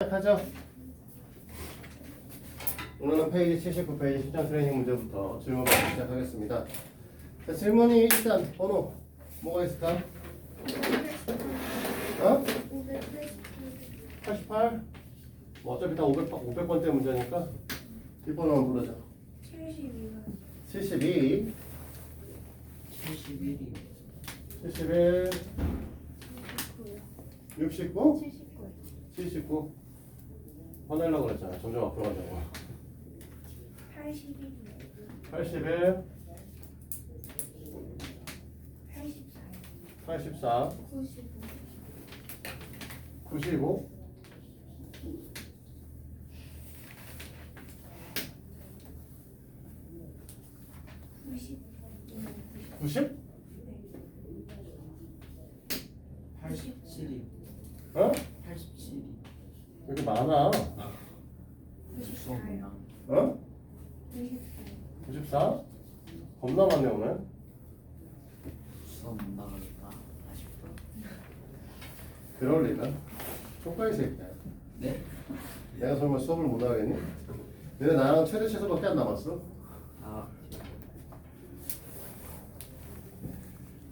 시작하죠. 오늘은 페이지 79페이지 실전 트레이닝 문제부터 질문 받기 시작하겠습니다. 자, 질문이 일단 번호 뭐가 있을까? 88? 뭐 어차피 다 500번째 문제니까 뒷번호 한번 부르자. 72 71이요. 71 69 79 화내려고 그랬잖아. 점점 앞으로 가자고. 81 81 84 95 90? 87이. 어? 87이. 왜 이렇게 많아? 무서웠나? 어? 94? 겁나 많네 오늘. 수업 못 나가겠다. 아쉽다. 그럴 리가. 쪽팔이 새끼야. 네? 내가 설마 수업을 못 하겠니? 너네 나랑 최대 최소밖에 안 남았어. 아,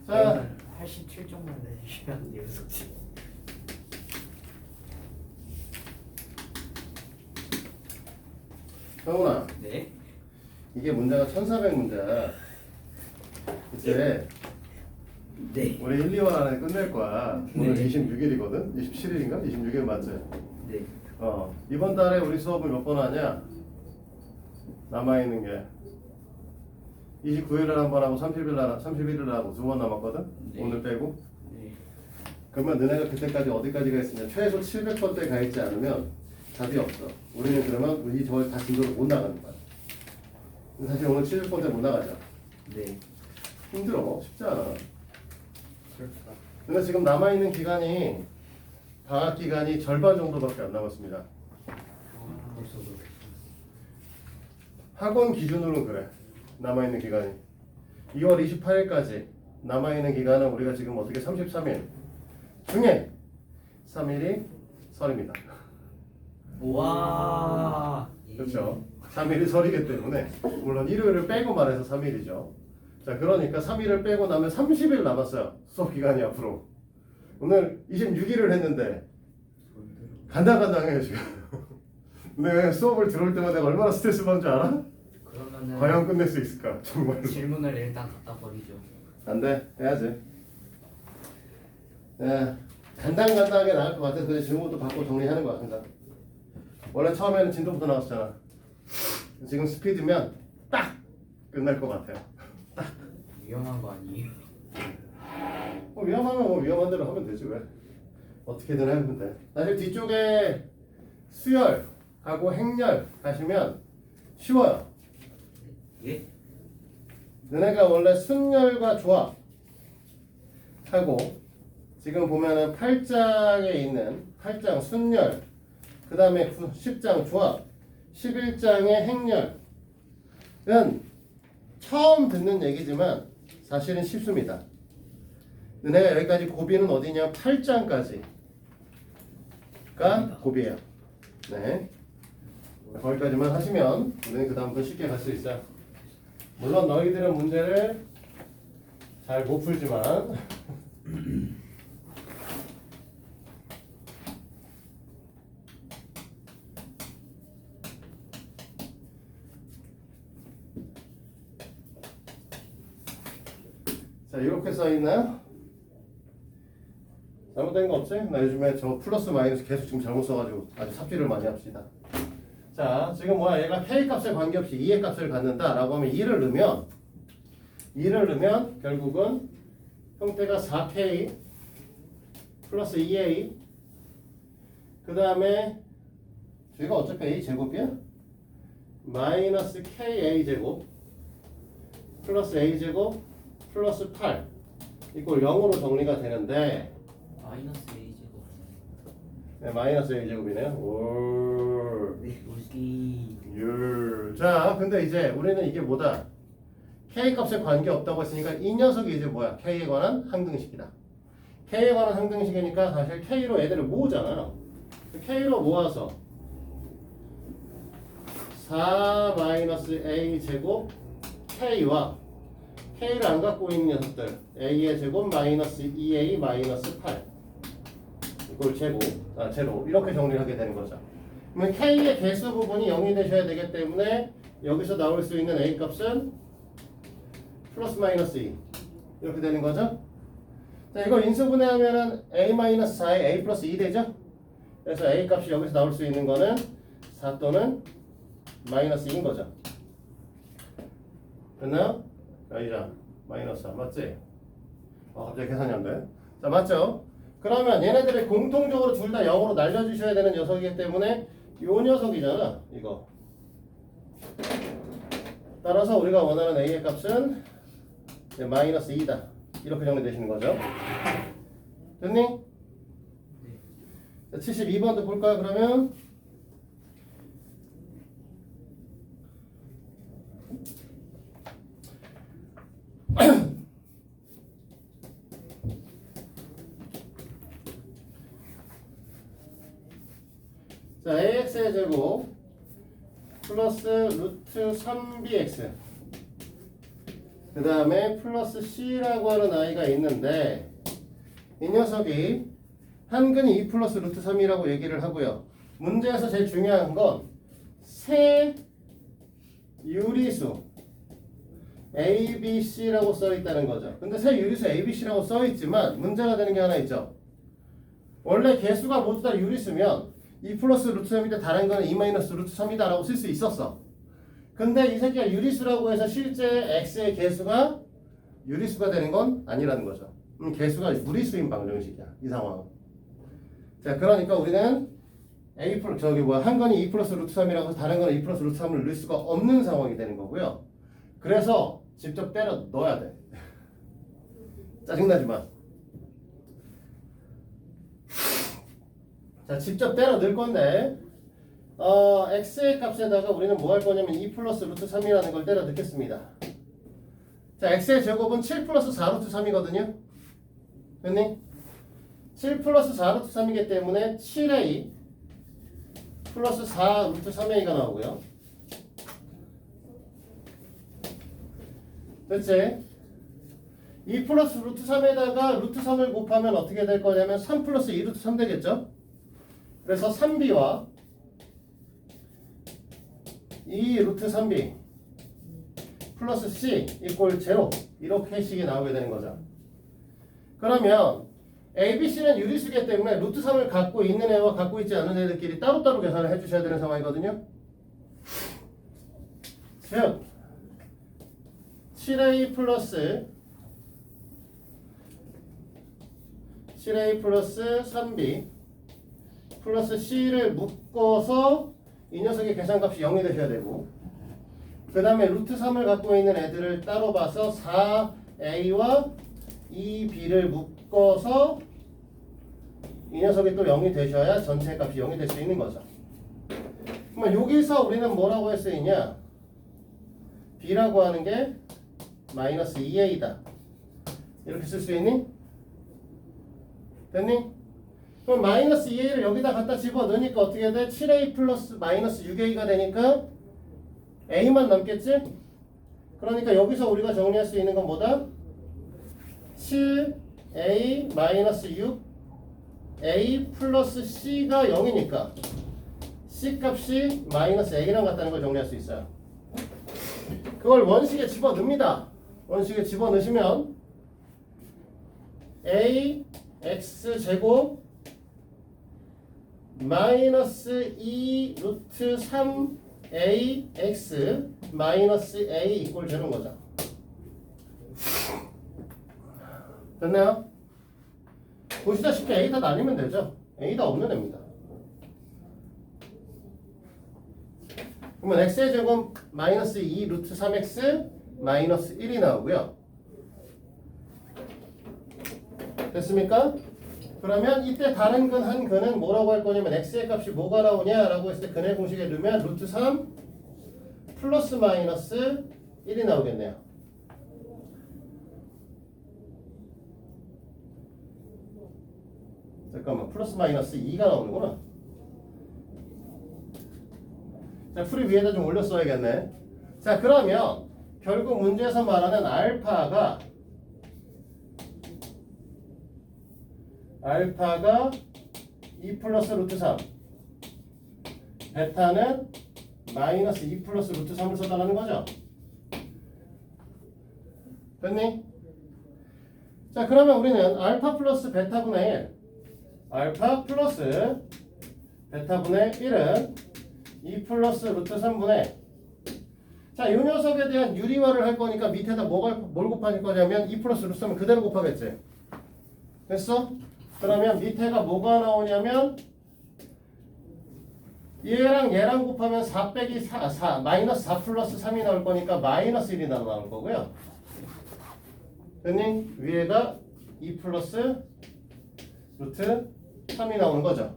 자, 87점만 내주시면 안 돼요, 숙제. 형훈아, 네? 이게 문제가 1400 문제야. 이제 네. 우리 1, 2월 안에 끝낼 거야. 오늘 네. 26일이거든? 27일인가? 26일 맞지? 네. 이번 달에 우리 수업을 몇 번 하냐? 남아있는 게 29일날 한 번 하고 31일날 하고 두 번 남았거든? 네. 오늘 빼고. 네. 그러면 너네가 그때까지 어디까지 가 있으냐? 최소 700번대 가 있지 않으면 답이 없어. 우리는 그러면 저 다 진도를 못 나가는 거야. 사실 오늘 700번대 못 나가죠. 네. 힘들어. 쉽지 않아. 그렇다. 근데 지금 남아있는 기간이 방학 기간이 절반 정도밖에 안 남았습니다. 벌써 그렇게. 학원 기준으로는 그래. 남아있는 기간이 2월 28일까지 남아있는 기간은 우리가 지금 어떻게 33일 중에 3일이 설입니다. 와. 그렇죠. 3일이 설이기 때문에 물론 일요일을 빼고 말해서 3일이죠. 자, 그러니까 3일을 빼고 나면 30일 남았어요. 수업 기간이 앞으로. 오늘 26일을 했는데 간당간당해요 지금. 근데 수업을 들어올 때마다 내가 얼마나 스트레스 받는 줄 알아? 그러면은 과연 끝낼 수 있을까? 정말로. 질문을 일단 갖다 버리죠. 안 돼. 해야지. 예, 간당간당하게 나갈 것 같아서 그냥 질문도 받고 정리하는 거야 항상. 원래 처음에는 진도부터 나왔잖아. 지금 스피드면 딱 끝날 것 같아요. 위험한 거 아니에요? 위험하면 뭐 위험한 대로 하면 되지 왜. 어떻게든 하면 돼. 사실 뒤쪽에 수열하고 행렬 가시면 쉬워요. 예? 너네가 원래 순열과 조합 하고 지금 보면은 8장에 있는 8장 순열 그 다음에 10장 조합 11장의 행렬은 처음 듣는 얘기지만 사실은 쉽습니다. 너네가 여기까지 고비는 어디냐? 8장까지가 고비예요. 네. 거기까지만 하시면 우리는 그 다음부터 쉽게 갈 수 있어요. 물론 너희들은 문제를 잘 못 풀지만 자, 이렇게 써있나요? 잘못된 거 없지? 나 요즘에 저 플러스 마이너스 계속 지금 잘못 써가지고 아주 삽질을 많이 합시다. 자, 지금 뭐야? 얘가 k 값에 관계없이 2의 값을 갖는다라고 하면 2를 넣으면 결국은 형태가 4k 플러스 2a 그 다음에 저희가 어차피 a 제곱이야? 마이너스 ka 제곱 플러스 a 제곱 플러스 8 이걸 0으로 정리가 되는데 마이너스 A 제곱. 네, 마이너스 a 제곱이네요. 올. 네, 우기. 자, 근데 이제 우리는 이게 뭐다? k 값에 관계 없다고 했으니까 이 녀석이 이제 뭐야? k에 관한 항등식이다. k에 관한 항등식이니까 사실 k로 애들을 모으잖아. K로 모아서 4 마이너스 A 제곱 K와 K를 안 갖고 있는 녀석들 A의 제곱 마이너스 2A 마이너스 8 이걸 제로 이렇게 정리를 하게 되는 거죠. 그러면 K의 개수 부분이 0이 되셔야 되기 때문에 여기서 나올 수 있는 A 값은 플러스 마이너스 2 이렇게 되는 거죠. 자, 이걸 인수분해하면은 A 마이너스 4에 A 플러스 2 되죠. 그래서 A 값이 여기서 나올 수 있는 거는 4 또는 마이너스 2인 거죠. 됐나요? 아니죠. 마이너스 4 맞지? 갑자기 계산이 안 돼. 자, 맞죠? 그러면 얘네들이 공통적으로 둘 다 0으로 날려주셔야 되는 녀석이기 때문에 요 녀석이잖아. 이거. 따라서 우리가 원하는 A의 값은 마이너스 2다. 이렇게 정리되시는 거죠. 됐니? 네. 자, 72번도 볼까요, 그러면? 자, AX의 제곱 플러스 루트 3BX 그 다음에 플러스 C라고 하는 아이가 있는데 이 녀석이 한근이 2 플러스 루트 3이라고 얘기를 하고요. 문제에서 제일 중요한 건 세 유리수 A, B, C라고 써 있다는 거죠. 근데 세 유리수 A, B, C라고 써 있지만 문제가 되는 게 하나 있죠. 원래 개수가 모두 다 유리수면 2 플러스 루트 3인데 다른 거는 2 마이너스 루트 3이다 라고 쓸 수 있었어. 근데 이 새끼가 유리수라고 해서 실제 X의 개수가 유리수가 되는 건 아니라는 거죠. 개수가 무리수인 방정식이야. 이 상황은. 자, 그러니까 우리는 A 플러스 한 건이 2 플러스 루트 3이라고 해서 다른 거는 2 플러스 루트 3을 넣을 수가 없는 상황이 되는 거고요. 그래서 직접 때려 넣어야 돼. 짜증나지 마. 자, 직접 때려 넣을 건데 x의 값에다가 우리는 뭐 할 거냐면 2 플러스 루트 3이라는 걸 때려 넣겠습니다. 자, x의 제곱은 7 플러스 4 루트 3이거든요. 됐니? 7 플러스 4 루트 3이기 때문에 7a 플러스 4 루트 3a가 나오고요. 됐지? 2 플러스 루트 3에다가 루트 3을 곱하면 어떻게 될 거냐면 3 플러스 2 루트 3 되겠죠? 그래서 3b와 2 루트 3b 플러스 c 이꼴 0 이렇게 식이 나오게 되는 거죠. 그러면 A, B, C는 유리수기 때문에 루트 3을 갖고 있는 애와 갖고 있지 않은 애들끼리 따로따로 계산을 해주셔야 되는 상황이거든요. 즉 7A 플러스 3B 플러스 C를 묶어서 이 녀석의 계산값이 0이 되셔야 되고 그 다음에 루트 3을 갖고 있는 애들을 따로 봐서 4A와 2B를 묶어서 이 녀석이 또 0이 되셔야 전체 값이 0이 될 수 있는 거죠. 그러면 여기서 우리는 뭐라고 할 수 있냐? B라고 하는 게 마이너스 2A다. 이렇게 쓸 수 있니? 됐니? 그럼 마이너스 2A를 여기다 갖다 집어넣으니까 어떻게 돼? 7A 플러스 마이너스 6A가 되니까 A만 남겠지? 그러니까 여기서 우리가 정리할 수 있는 건 뭐다? 7A 마이너스 6A 플러스 C가 0이니까 C 값이 마이너스 A랑 같다는 걸 정리할 수 있어요. 그걸 원식에 집어넣습니다. 원식에 집어넣으시면 A x 제곱 마이너스 2 루트 3 a x 마이너스 a 이꼴 0인 거죠. 됐나요? 보시다시피 a 다 나뉘면 되죠. a 다 없는 애입니다. 그러면 x의 제곱 마이너스 2 루트 3x 마이너스 1이 나오고요. 됐습니까? 그러면 이때 다른 근 한 근은 뭐라고 할 거냐면 x의 값이 뭐가 나오냐라고 했을 때 근의 공식에 넣으면 루트 3 플러스 마이너스 1이 나오겠네요. 잠깐만 플러스 마이너스 2가 나오는구나. 자, 풀이 위에다 좀 올렸어야겠네. 자, 그러면 결국 문제에서 말하는 알파가 2 플러스 루트 3, 베타는 마이너스 2 플러스 루트 3을 써달라는 거죠. 됐니? 자, 그러면 우리는 알파 플러스 베타분의 1, 알파 플러스 베타분의 1은 2 플러스 루트 3분의, 자, 이 녀석에 대한 유리화를 할 거니까 밑에다 뭘 곱할 거냐면 2 플러스 루트 3은 그대로 곱하겠지. 됐어? 그러면 밑에가 뭐가 나오냐면 얘랑 얘랑 곱하면 4 빼기 4, 마이너스 4 플러스 3이 나올 거니까 마이너스 1이 나올 거고요. 됐니? 위에가 2 플러스 루트 3이 나오는 거죠.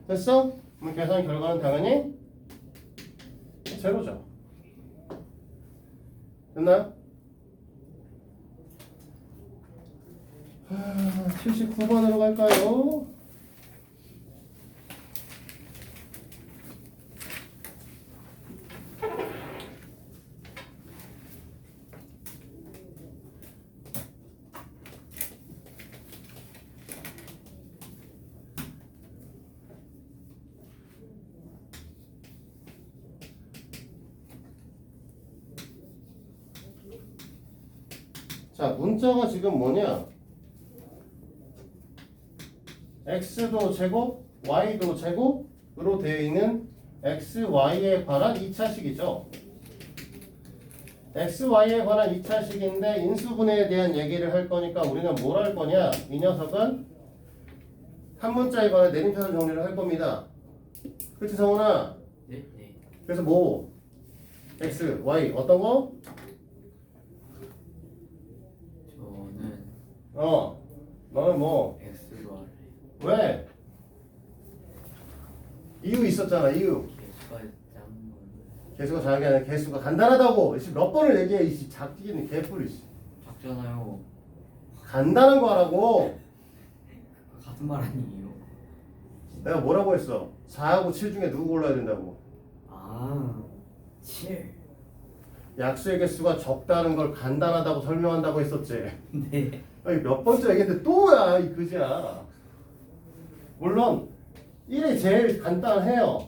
됐어? 그럼 계산 결과는 당연히 제로죠. 됐나요? 79번으로 갈까요? 자, 문자가 지금 뭐냐? x도 제곱, y도 제곱으로 되어 있는 x, y에 관한 2차식이죠. x, y에 관한 2차식인데 인수분해에 대한 얘기를 할 거니까 우리는 뭘 할 거냐? 이 녀석은 한 문자에 관한 내림차순 정리를 할 겁니다. 그렇지, 성훈아? 네, 네. 그래서 뭐? x, y 어떤 거? 저는 너는 뭐? X로 할래요. 왜? 이유 있었잖아, 이유. 개수가 작은 걸. 개수가 작은 게 아니라 개수가 간단하다고. 몇 번을 얘기해, 이 작기는 개뿔이. 작잖아요. 간단한 거 하라고. 같은 말 아니에요? 내가 뭐라고 했어? 4하고 7 중에 누구 골라야 된다고. 아, 7. 약수의 개수가 적다는 걸 간단하다고 설명한다고 했었지. 네. 아니, 몇 번째 얘기했는데 또야, 이 그지야. 물론 1이 제일 간단해요.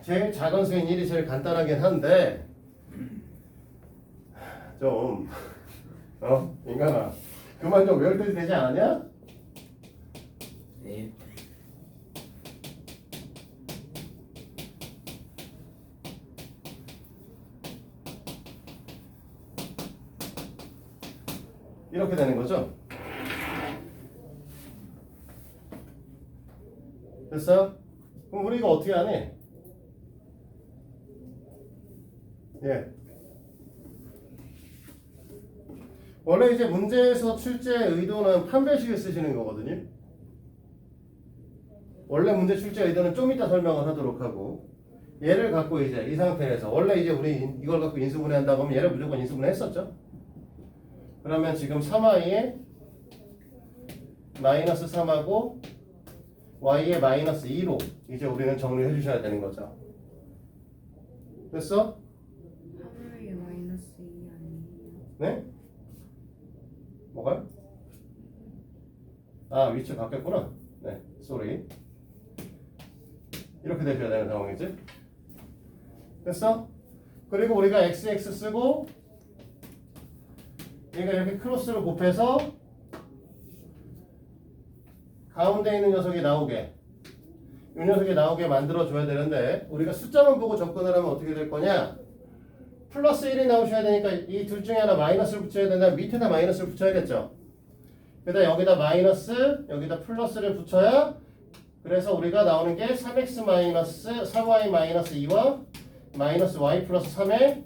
제일 작은 수인 1이 제일 간단하긴 한데 좀 인간아, 그만 좀 외울 때 되지 않았냐? 네. 이렇게 되는 거죠. 됐어요? 그럼 우리가 어떻게 하니? 예. 원래 이제 문제에서 출제 의도는 판별식을 쓰시는 거거든요. 원래 문제 출제 의도는 좀 이따 설명을 하도록 하고, 얘를 갖고 이제 이 상태에서 원래 이제 우리 이걸 갖고 인수분해 한다고 하면 얘를 무조건 인수분해 했었죠. 그러면 지금 3i에 마이너스 3하고 y에 마이너스 2로 이제 우리는 정리해 주셔야 되는 거죠. 됐어? 하나에 마이너스 2 아니에요? 네? 뭐가요? 아, 위치 바뀌었구나. 네, 쏘리. 이렇게 되셔야 되는 상황이지. 됐어? 그리고 우리가 xx 쓰고 얘가 이렇게 크로스를 곱해서 가운데 있는 녀석이 나오게, 이 녀석이 나오게 만들어줘야 되는데 우리가 숫자만 보고 접근을 하면 어떻게 될 거냐? 플러스 1이 나오셔야 되니까 이 둘 중에 하나 마이너스를 붙여야 된다면 밑에다 마이너스를 붙여야겠죠. 그다음 여기다 마이너스, 여기다 플러스를 붙여야, 그래서 우리가 나오는 게 3x 마이너스 3y 마이너스 2와 마이너스 y 플러스 3의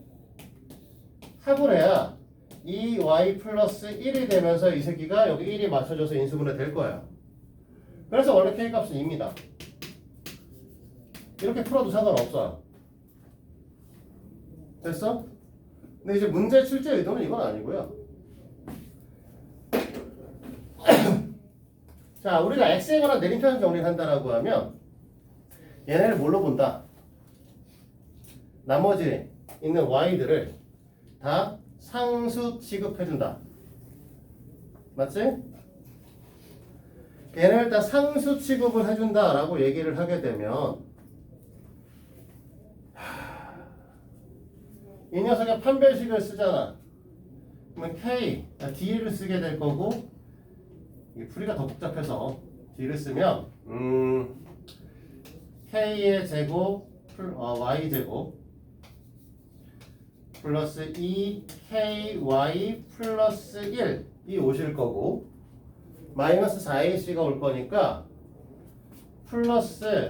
합을 해야 이 y 플러스 1이 되면서 이 새끼가 여기 1이 맞춰져서 인수분해 될 거예요. 그래서 원래 K값은 2입니다. 이렇게 풀어도 상관없어요. 됐어? 근데 이제 문제 출제 의도는 이건 아니고요. 자, 우리가 x에 관한 내림차순 정리를 한다라고 하면 얘네를 뭘로 본다? 나머지 있는 y들을 다 상수 취급해준다. 맞지? 얘네를 다 상수 취급을 해준다라고 얘기를 하게 되면 이 녀석의 판별식을 쓰잖아. 그러면 K, D를 쓰게 될 거고 이게 풀이가 더 복잡해서 D를 쓰면 K의 제곱 Y 제곱 플러스 2KY 플러스 1이 오실 거고 마이너스 4AC가 올 거니까 플러스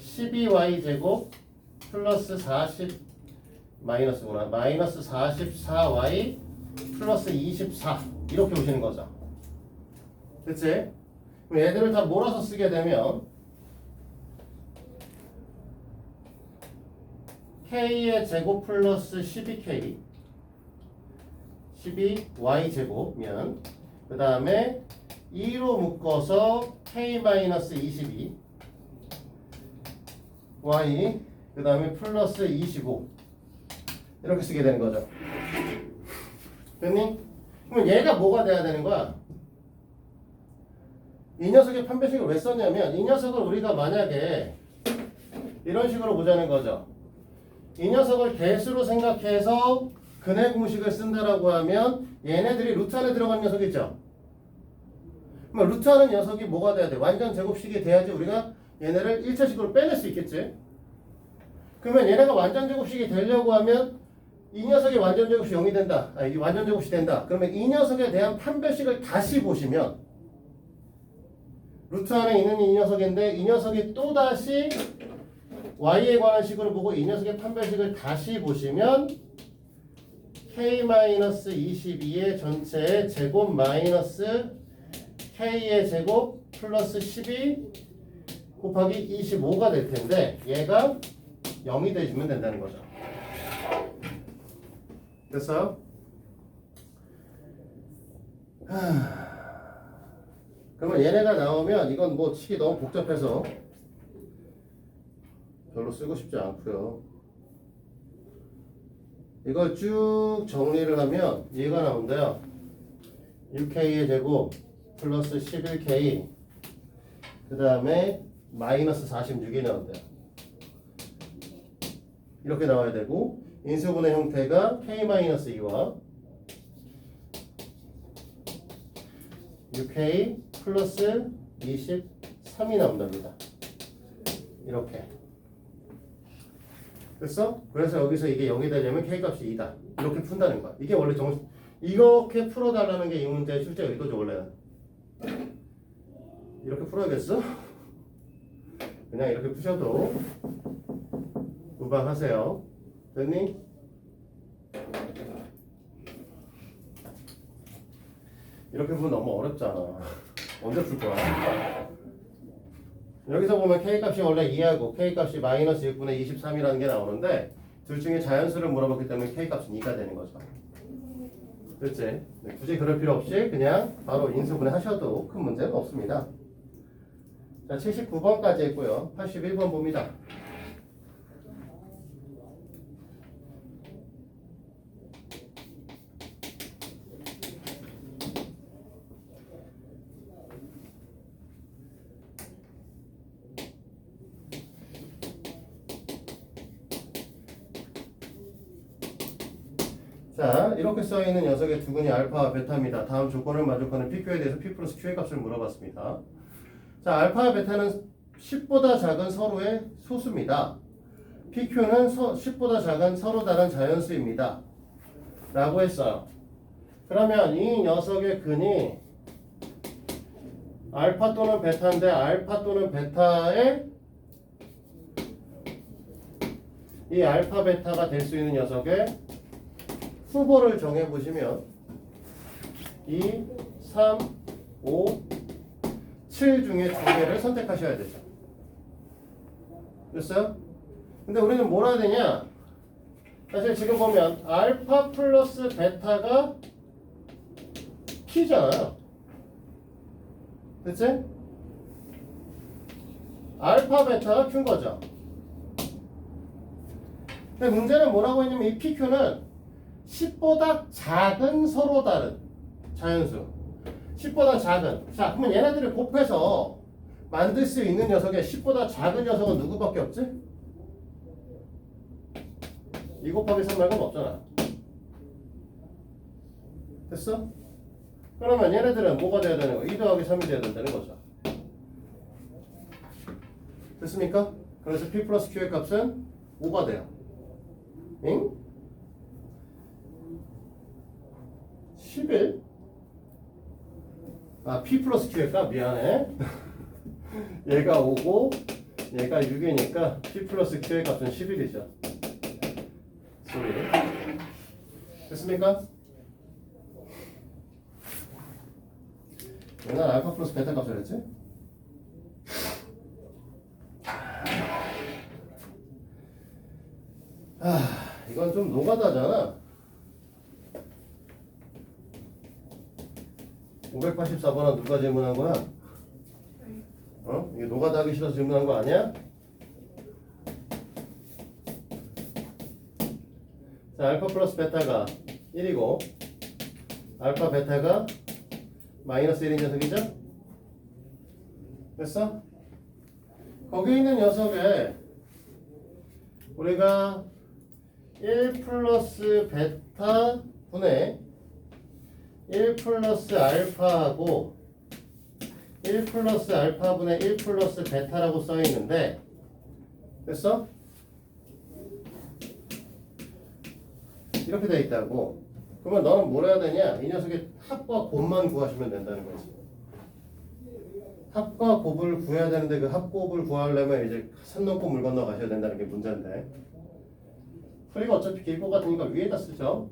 12Y 제곱 플러스 40 마이너스구나. 마이너스 44Y 플러스 24 이렇게 오시는 거죠. 그치? 그럼 얘들을 다 몰아서 쓰게 되면 K의 제곱 플러스 12K 12Y 제곱면 그 다음에 2로 묶어서 K 마이너스 22 Y 그 다음에 플러스 25 이렇게 쓰게 되는 거죠. 됐니? 그럼 얘가 뭐가 돼야 되는 거야? 이 녀석의 판별식을 왜 썼냐면 이 녀석을 우리가 만약에 이런 식으로 보자는 거죠. 이 녀석을 개수로 생각해서 근해 공식을 쓴다라고 하면 얘네들이 루트 안에 들어간 녀석 있죠? 그럼 루트 하는 녀석이 뭐가 돼야 돼? 완전 제곱식이 돼야지 우리가 얘네를 1차식으로 빼낼 수 있겠지? 그러면 얘네가 완전 제곱식이 되려고 하면 이 녀석이 완전 제곱식 0이 된다. 이 완전 제곱식 된다. 그러면 이 녀석에 대한 판별식을 다시 보시면 루트 안에 있는 이 녀석인데 이 녀석이 또다시 y에 관한 식으로 보고 이 녀석의 판별식을 다시 보시면 k-22의 전체의 제곱 마이너스 k의 제곱 플러스 12 곱하기 25가 될 텐데 얘가 0이 되시면 된다는 거죠. 됐어요? 그러면 얘네가 나오면 이건 뭐 치기 너무 복잡해서 별로 쓰고 싶지 않고요. 이걸 쭉 정리를 하면 얘가 나온대요. 6K의 제곱 플러스 11K 그 다음에 마이너스 46이 나온대요. 이렇게 나와야 되고 인수분해 형태가 K-2와 6K 플러스 23이 나온답니다. 이렇게 됐어? 그래서 여기서 이게 0이 되려면 K값이 2다. 이렇게 푼다는 거야. 이게 원래 이렇게 풀어달라는 게 이 문제의 출제 의도죠 원래는. 이렇게 풀어야겠어? 그냥 이렇게 푸셔도 무방하세요. 됐니? 이렇게 보면 너무 어렵잖아. 언제 풀 거야? 여기서 보면 K값이 원래 2하고 K값이 마이너스 6분의 23이라는 게 나오는데 둘 중에 자연수를 물어봤기 때문에 K값은 2가 되는 거죠. 그렇지? 네, 굳이 그럴 필요 없이 그냥 바로 인수분해 하셔도 큰 문제는 없습니다. 자, 79번까지 했고요. 81번 봅니다. 자, 이렇게 써있는 녀석의 두근이 알파와 베타입니다. 다음 조건을 만족하는 PQ에 대해서 P 플러스 Q의 값을 물어봤습니다. 자, 알파와 베타는 10보다 작은 서로의 소수입니다. PQ는 10보다 작은 서로 다른 자연수입니다. 라고 했어요. 그러면 이 녀석의 근이 알파 또는 베타인데 알파 또는 베타의 이 알파 베타가 될 수 있는 녀석의 후보를 정해보시면 2, 3, 5, 7 중에 2개를 선택하셔야 되죠. 됐어요? 근데 우리는 뭘 해야 되냐? 사실 지금 보면 알파 플러스 베타가 P잖아요. 됐지? 알파 베타가 Q인 거죠. 근데 문제는 뭐라고 했냐면 이 PQ는 10보다 작은 서로 다른 자연수. 10보다 작은. 자, 그러면 얘네들을 곱해서 만들 수 있는 녀석에 10보다 작은 녀석은 누구밖에 없지? 2 곱하기 3 말고는 없잖아. 됐어? 그러면 얘네들은 뭐가 돼야 되는 거야? 2 더하기 3이 돼야 된다는 거죠. 됐습니까? 그래서 P 플러스 Q의 값은 5가 돼요. 응? 11? 아, P 플러스 Q의 값 미안해. 얘가 5고 얘가 6이니까 P 플러스 Q의 값은 11이죠. 소리. 됐습니까? 옛날 알파 플러스 베타 값을 했지? 이건 좀 노가다잖아. 584번은 누가 질문한 거야? 어? 이게 노가다 하기 싫어서 질문한 거 아니야? 자, 알파 플러스 베타가 1이고 알파 베타가 마이너스 1인 녀석이죠? 됐어? 거기 있는 녀석에 우리가 1 플러스 베타 분의 1 플러스 알파하고 1 플러스 알파분의 1 플러스 베타라고 써있는데 됐어? 이렇게 돼 있다고. 그러면 너는 뭘 해야 되냐? 이 녀석의 합과 곱만 구하시면 된다는 거지. 합과 곱을 구해야 되는데 그 합곱을 구하려면 이제 산 넘고 물 건너 가셔야 된다는 게 문제인데. 그리고 어차피 길 것 같으니까 위에다 쓰죠.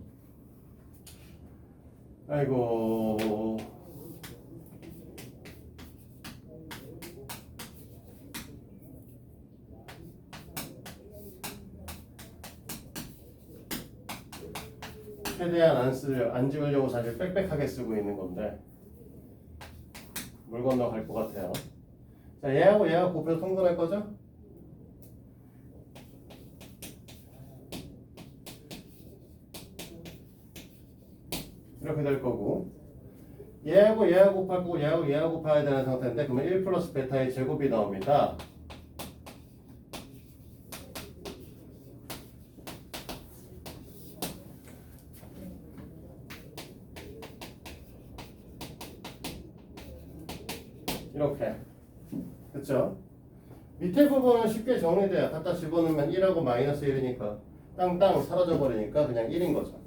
아이고. 최대한 안 지우려고 사실 빽빽하게 쓰고 있는 건데 물 건너 갈 것 같아요. 자, 얘하고 얘하고 곱해서 통분할 거죠? 이렇게 될 거고 얘하고 얘하고 곱할 거고 얘하고 얘하고 곱해야 되는 상태인데 그러면 1 플러스 베타의 제곱이 나옵니다. 이렇게. 그쵸? 밑에 부분은 쉽게 정리돼요. 갖다 집어넣으면 1하고 마이너스 1이니까 땅땅 사라져 버리니까 그냥 1인 거죠.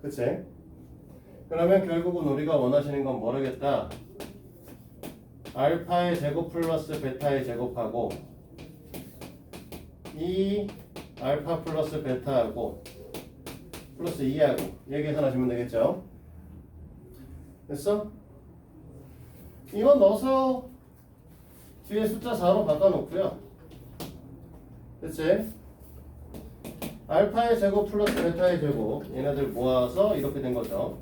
그치? 그러면 결국은 우리가 원하시는 건 모르겠다. 알파의 제곱 플러스 베타의 제곱하고 이 알파 플러스 베타하고 플러스 2하고 얘 계산하시면 되겠죠? 됐어? 이건 넣어서 뒤에 숫자 4로 바꿔놓고요. 됐지? 알파의 제곱 플러스 베타의 제곱 얘네들 모아서 이렇게 된 거죠.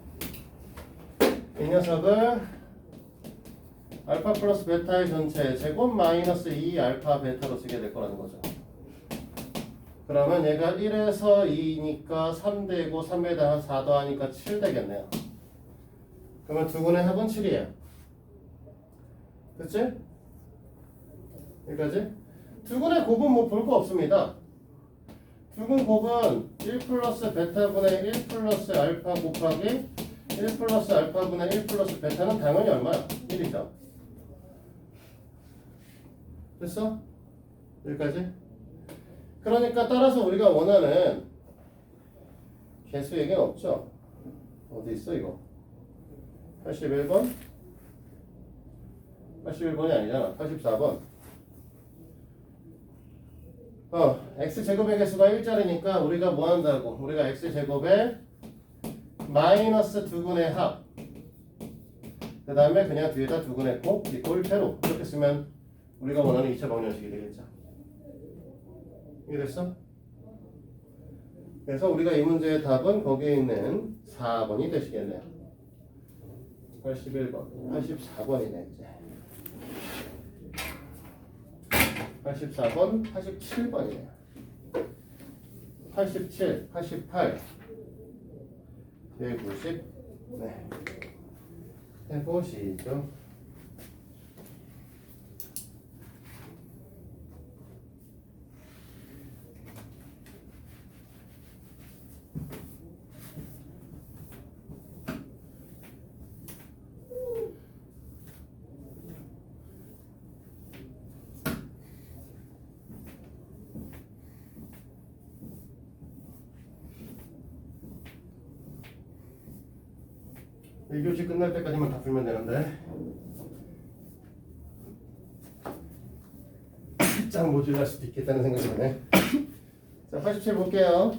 이 녀석을 알파 플러스 베타의 전체 제곱 마이너스 2 알파 베타로 쓰게 될 거라는 거죠. 그러면 얘가 1에서 2니까 3되고 3에다가 4 더하니까 7 되겠네요. 그러면 두근의 합은 7이에요. 됐지? 여기까지? 두근의 곱은 뭐 볼 거 없습니다. 두근 곱은 1 플러스 베타분의 1 플러스 알파 곱하기 1 플러스 알파분의 1 플러스 베타는 당연히 얼마야? 1이죠. 됐어? 여기까지? 그러니까 따라서 우리가 원하는 개수 얘기는 없죠? 어디 있어 이거? 81번? 81번이 아니잖아. 84번. x제곱의 개수가 1짜리니까 우리가 뭐 한다고? 우리가 x제곱에 마이너스 두근의 합. 그 다음에 그냥 뒤에다 두근의 곱, 이꼴 패로. 이렇게 쓰면 우리가 원하는 2차 방정식이 되겠죠. 이해됐어? 그래서 우리가 이 문제의 답은 거기에 있는 4번이 되시겠네요. 81번, 84번이네 이제. 84번, 87번이네요. 87, 88, 190. 네. 해보시죠. 이 교시 끝날 때까지만 다 풀면 되는데 짱 모질랄 수도 있겠다는 생각이 드네. 자, 87 볼게요.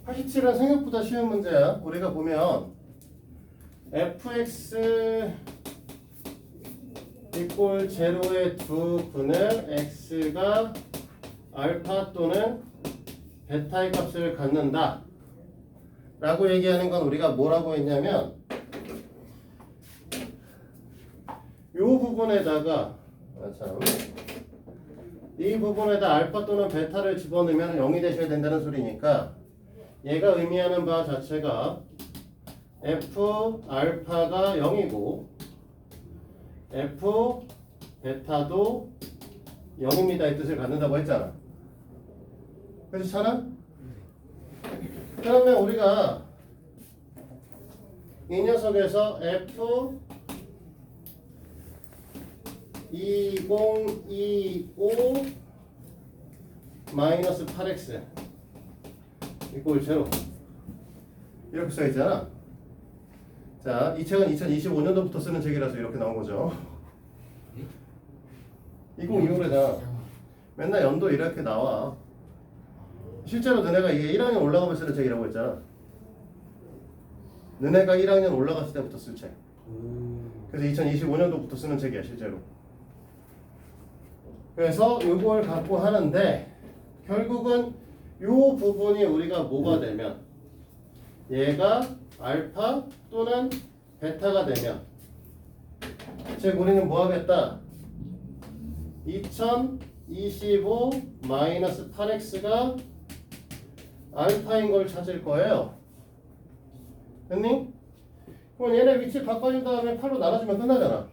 (87은) 생각보다 쉬운 문제야. 우리가 보면 fx 이꼴 제로의 두 분을 x가 알파 또는 베타의 값을 갖는다 라고 얘기하는 건 우리가 뭐라고 했냐면 요 부분에다가 이 부분에다 알파 또는 베타를 집어넣으면 0이 되셔야 된다는 소리니까 얘가 의미하는 바 자체가 f 알파가 0이고 f 베타도 0입니다 이 뜻을 갖는다고 했잖아. 그렇잖아? 그러면 우리가 이 녀석에서 f 2025 마이너스 8x 이꼴 제로 이렇게 써있잖아. 자, 이 책은 2025년도부터 쓰는 책이라서 이렇게 나온 거죠. 2025래잖아. 맨날 연도 이렇게 나와. 실제로 너네가 이게 1학년 올라가면 쓰는 책이라고 했잖아. 너네가 1학년 올라갔을 때부터 쓸 책. 그래서 2025년도부터 쓰는 책이야 실제로. 그래서 이걸 갖고 하는데 결국은 이 부분이 우리가 뭐가 되면 얘가 알파 또는 베타가 되면 즉 우리는 뭐 하겠다? 2025 마이너스 8x가 알파인 걸 찾을 거예요. 됐니? 그럼 얘네 위치 바꿔준 다음에 8로 나눠주면 끝나잖아.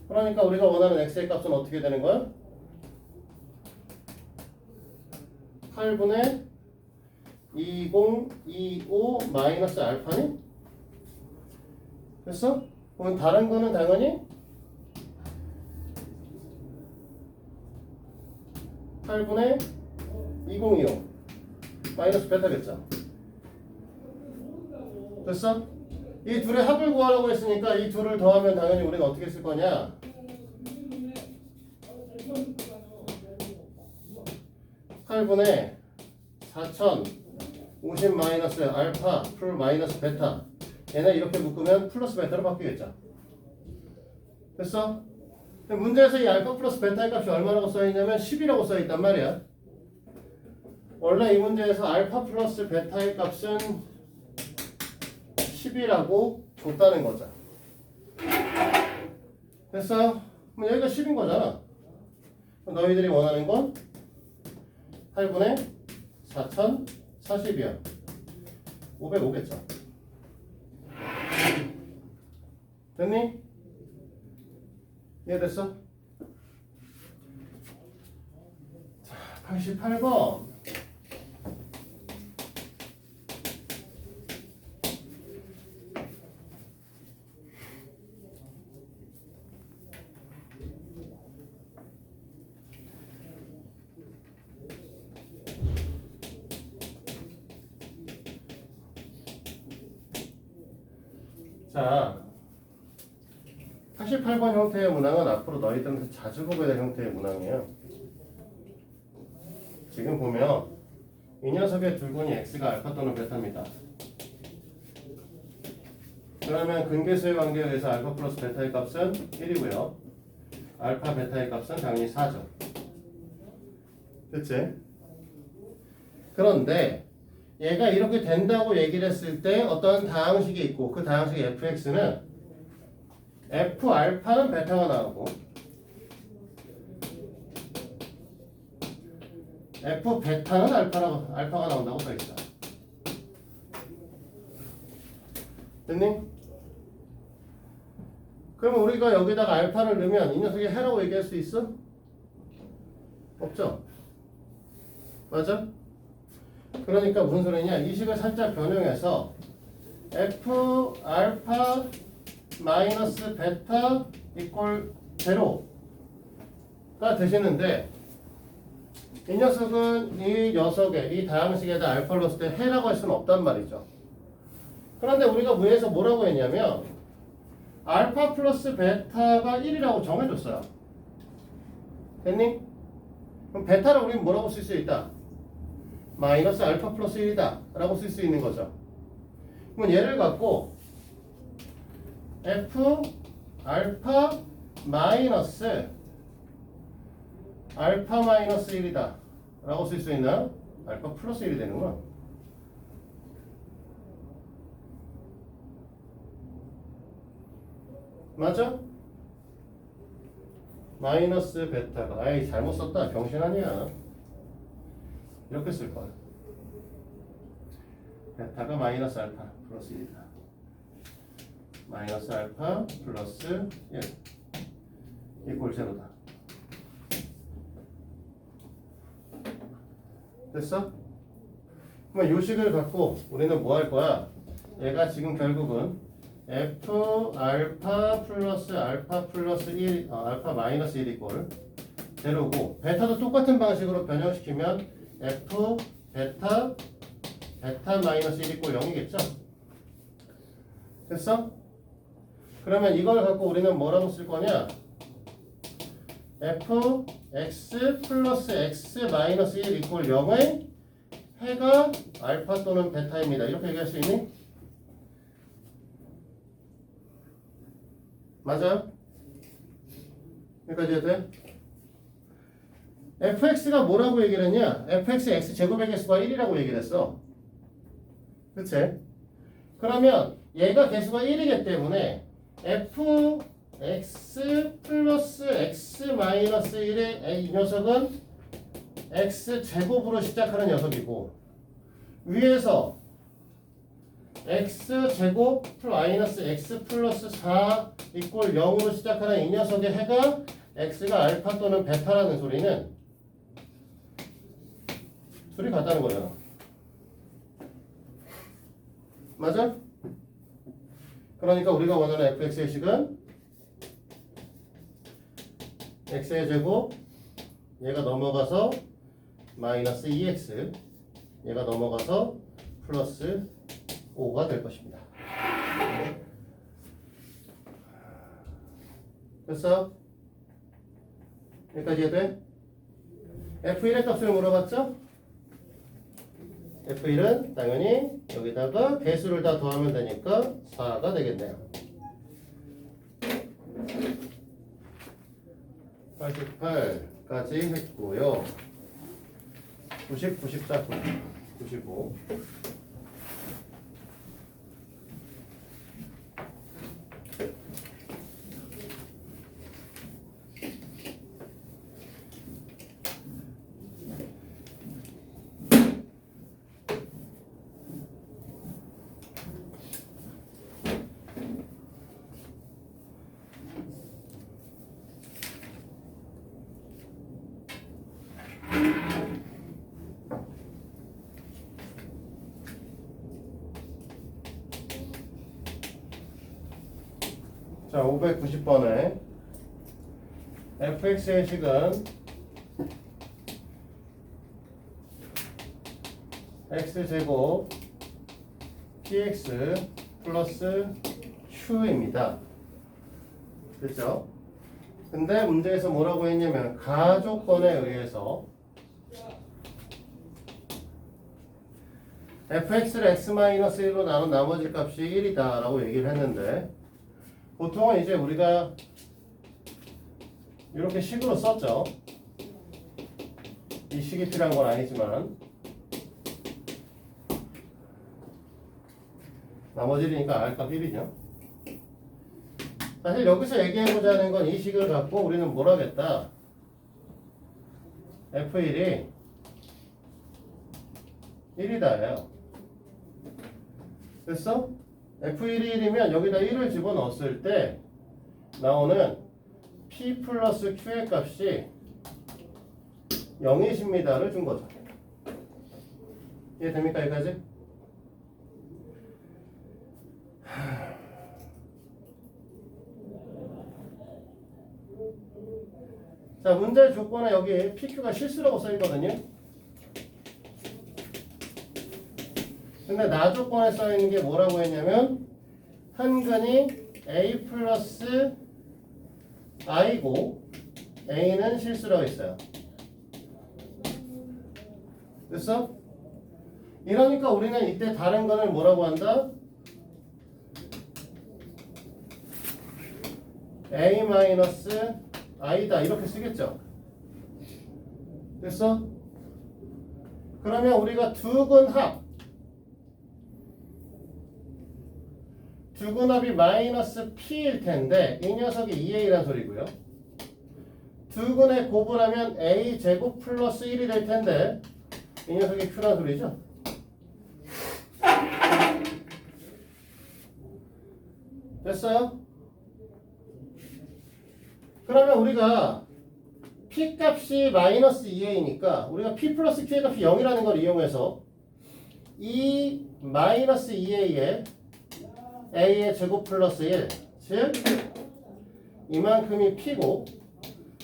그러니까 우리가 원하는 x의 값은 어떻게 되는 거야? 8분의 2025 마이너스 알파니? 됐어? 그럼 다른 거는 당연히 8분의 2025 마이너스 베타겠죠. 됐어? 이 둘의 합을 구하라고 했으니까 이 둘을 더하면 당연히 우리는 어떻게 쓸 거냐? 8분의 4050 마이너스 알파 풀 마이너스 베타 얘네 이렇게 묶으면 플러스 베타로 바뀌겠죠. 됐어? 문제에서 이 알파 플러스 베타의 값이 얼마라고 써있냐면 10이라고 써있단 말이야. 원래 이 문제에서 알파 플러스 베타의 값은 10이라고 줬다는 거죠. 됐어? 그럼 여기가 10인 거잖아. 너희들이 원하는 건 8분의 4040이야. 505겠죠. 됐니? 이해됐어? 자, 88번. 자, 88번 형태의 문항은 앞으로 너희들한테 자주 보게 될 형태의 문항이에요. 지금 보면 이 녀석의 둘분이 x가 알파 또는 베타입니다. 그러면 근계수의 관계에 의해서 알파 플러스 베타의 값은 1이고요. 알파 베타의 값은 당연히 4죠. 됐지? 그런데 얘가 이렇게 된다고 얘기를 했을 때 어떤 다항식이 있고 그 다항식 fx는 f 알파는 베타가 나오고 f 베타는 알파가 나온다고 써있어. 됐니? 그러면 우리가 여기다가 알파를 넣으면 이 녀석이 해라고 얘기할 수 있어? 없죠? 맞아? 그러니까 무슨 소리냐? 이 식을 살짝 변형해서 f 알파 마이너스 베타 이꼴 제로가 되시는데 이 녀석은 이 녀석의 이 다항식에다 알파를 넣었을 때 해라고 할 수는 없단 말이죠. 그런데 우리가 문에서 뭐라고 했냐면 알파 플러스 베타가 1이라고 정해줬어요. 됐니? 그럼 베타를 우리는 뭐라고 쓸 수 있다? 마이너스 알파 플러스 1이다 라고 쓸 수 있는 거죠. 그럼 얘를 갖고 f 알파 마이너스 알파 마이너스 1이다 라고 쓸 수 있나? 알파 플러스 1이 되는구나. 맞아? 마이너스 베타가 아이 잘못 썼다 병신 아니야. 이렇게 쓸 거야. 베타가 마이너스 알파 플러스 1이다. 마이너스 알파 플러스 1 이꼴 제로다. 됐어? 그럼 요식을 갖고 우리는 뭐 할 거야? 얘가 지금 결국은 f 알파 플러스 1 알파 마이너스 1 이꼴 제로고 베타도 똑같은 방식으로 변형시키면 f 베타 마이너스 1 이꼴 0이겠죠? 됐어? 그러면 이걸 갖고 우리는 뭐라고 쓸 거냐? f x 플러스 x 마이너스 1 이꼴 0의 해가 알파 또는 베타입니다. 이렇게 얘기할 수 있니? 맞아요? 여기까지 해도 돼? fx가 뭐라고 얘기를 했냐? fx x 제곱의 개수가 1이라고 얘기를 했어. 그치? 그러면 얘가 개수가 1이기 때문에 fx 플러스 x 마이너스 1의 이 녀석은 x 제곱으로 시작하는 녀석이고 위에서 x 제곱 마이너스 x 플러스 4 이꼴 0으로 시작하는 이 녀석의 해가 x가 알파 또는 베타라는 소리는 둘이 같다는 거잖아. 맞아? 그러니까 우리가 원하는 fx의 식은 x의 제곱 얘가 넘어가서 마이너스 2x 얘가 넘어가서 플러스 5가 될 것입니다. 됐어? 여기까지 해도 돼? f1의 값을 물어봤죠? f1은 당연히 여기다가 개수를 다 더하면 되니까 4가 되겠네요. 88까지 했고요. 90, 94, 95. 자, 590번에 fx의 식은 x제곱 px 플러스 q입니다. 됐죠? 근데 문제에서 뭐라고 했냐면 가조건에 의해서 fx를 x-1로 나눈 나머지 값이 1이다 라고 얘기를 했는데 보통은 이제 우리가 이렇게 식으로 썼죠. 이 식이 필요한 건 아니지만 나머지 1이니까 R값 1이죠. 사실 여기서 얘기해보자는 건 이 식을 갖고 우리는 뭘 하겠다. F1이 1이다예요. 됐어? F1이 1이면 여기다 1을 집어넣었을 때 나오는 P 플러스 Q의 값이 0이십니다를 준 거죠. 이해됩니까 여기까지? 자, 문제 조건에 여기 PQ가 실수라고 써있거든요. 근데 나 조건에 써있는 게 뭐라고 했냐면 한근이 A 플러스 I고 A는 실수라고 했어요. 됐어? 이러니까 우리는 이때 다른 건을 뭐라고 한다? A 마이너스 I다 이렇게 쓰겠죠. 됐어? 그러면 우리가 두근합 두근합이 마이너스 P일 텐데 이 녀석이 2A란 소리고요. 두근의 곱을 하면 A 제곱 플러스 1이 될 텐데 이 녀석이 Q란 소리죠. 됐어요? 그러면 우리가 P 값이 마이너스 2A니까 우리가 P 플러스 Q의 값이 0이라는 걸 이용해서 이 마이너스 2A에 A의 제곱 플러스 1 즉 이만큼이 P고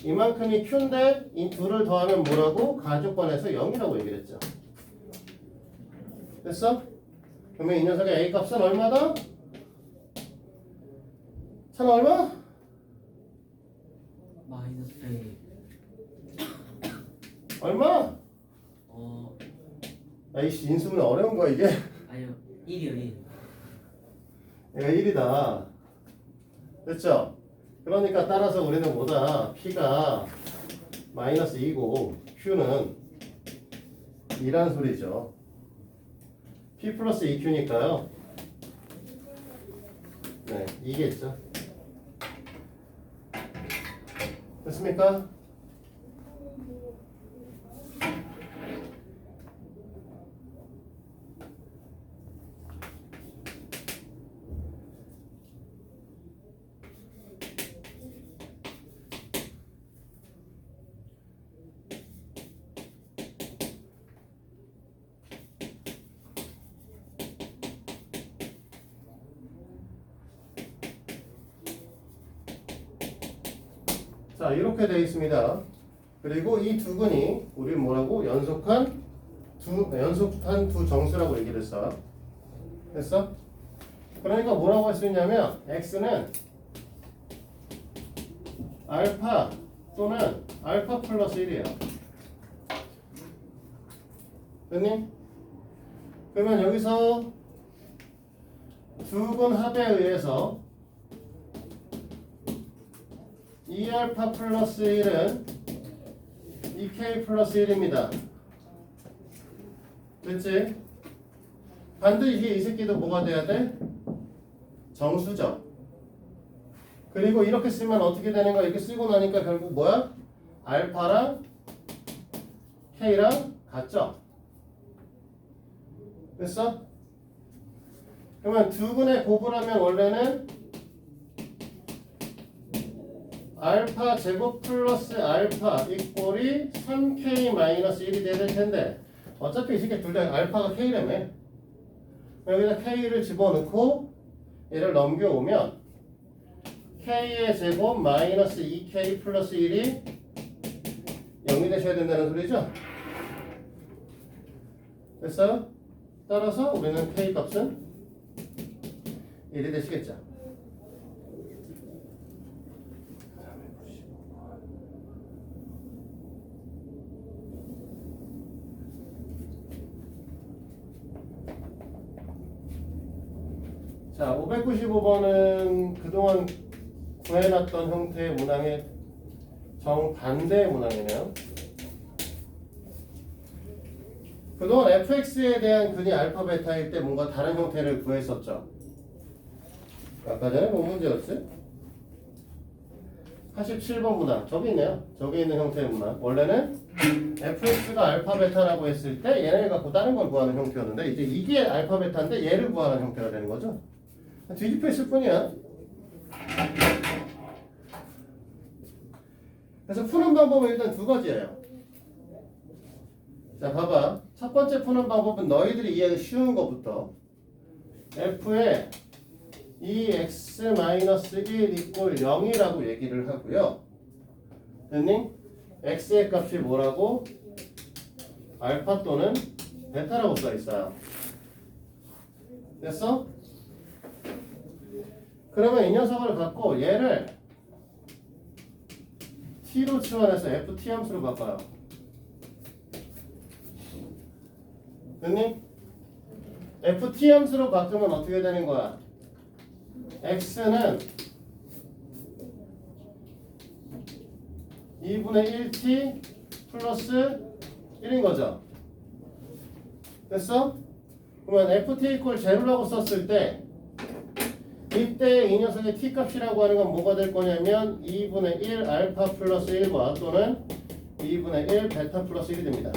이만큼이 Q인데 이 둘을 더하면 뭐라고? 가조건에서 0이라고 얘기를 했죠. 됐어? 그러면 이 녀석의 A 값은 얼마다? 천 얼마? 마이너스 100. 얼마? 아이씨 인수는 어려운 거야 이게. 아니요 1이요 1. 얘가 1이다. 됐죠? 그러니까 따라서 우리는 뭐다? P가 마이너스 2고 Q는 2란 소리죠. P 플러스 2Q니까요. 네, 2겠죠. 됐습니까? 자, 이렇게 되어 있습니다. 그리고 이 두근이 우리 뭐라고? 연속한 두 정수라고 얘기를 했어. 됐어? 그러니까 뭐라고 할 수 있냐면 x는 알파 또는 알파 플러스 1이에요. 됐니? 그러면 여기서 두근 합에 의해서 2알파 플러스 1은 2k 플러스 1입니다. 됐지? 반드시 이 새끼도 뭐가 돼야 돼? 정수죠. 그리고 이렇게 쓰면 어떻게 되는 거야? 이렇게 쓰고 나니까 결국 뭐야? 알파랑 k랑 같죠? 됐어? 그러면 두근의 곱을 하면 원래는 알파 제곱 플러스 알파 이꼴이 3k 마이너스 1이 돼야 될 텐데 어차피 이 새끼 둘 다 알파가 k라며. 여기다 k를 집어넣고 얘를 넘겨오면 k의 제곱 마이너스 2k 플러스 1이 0이 되셔야 된다는 소리죠? 됐어요? 따라서 우리는 k 값은 1이 되시겠죠? 자, 595번은 그동안 구해놨던 형태의 문항의 정반대의 문항이네요. 그동안 fx에 대한 근이 알파 베타일 때 뭔가 다른 형태를 구했었죠. 아까 전에 본 문제였지? 87번 문항 저기 있네요. 저기 있는 형태의 문항. 원래는 fx가 알파 베타라고 했을 때 얘를 갖고 다른 걸 구하는 형태였는데 이제 이게 알파 베타인데 얘를 구하는 형태가 되는 거죠. 뒤집혀 있을 뿐이야. 그래서 푸는 방법은 일단 두 가지예요. 자, 봐봐. 첫 번째 푸는 방법은 너희들이 이해하기 쉬운 것부터 f의 2x-1 이꼴 0이라고 얘기를 하고요. 됐니? x의 값이 뭐라고? 알파 또는 베타라고 써 있어요. 됐어? 그러면 이 녀석을 갖고 얘를 t로 치환해서 ft 함수로 바꿔요. 됐니? ft 함수로 바꾸면 어떻게 되는 거야? x는 2분의 1t 플러스 1인 거죠. 됐어? 그러면 ft 이퀄 제로라고 썼을 때 이때 이 녀석의 t 값이라고 하는 건 뭐가 될 거냐면 2분의 1 알파 플러스 1과 또는 2분의 1 베타 플러스 1이 됩니다.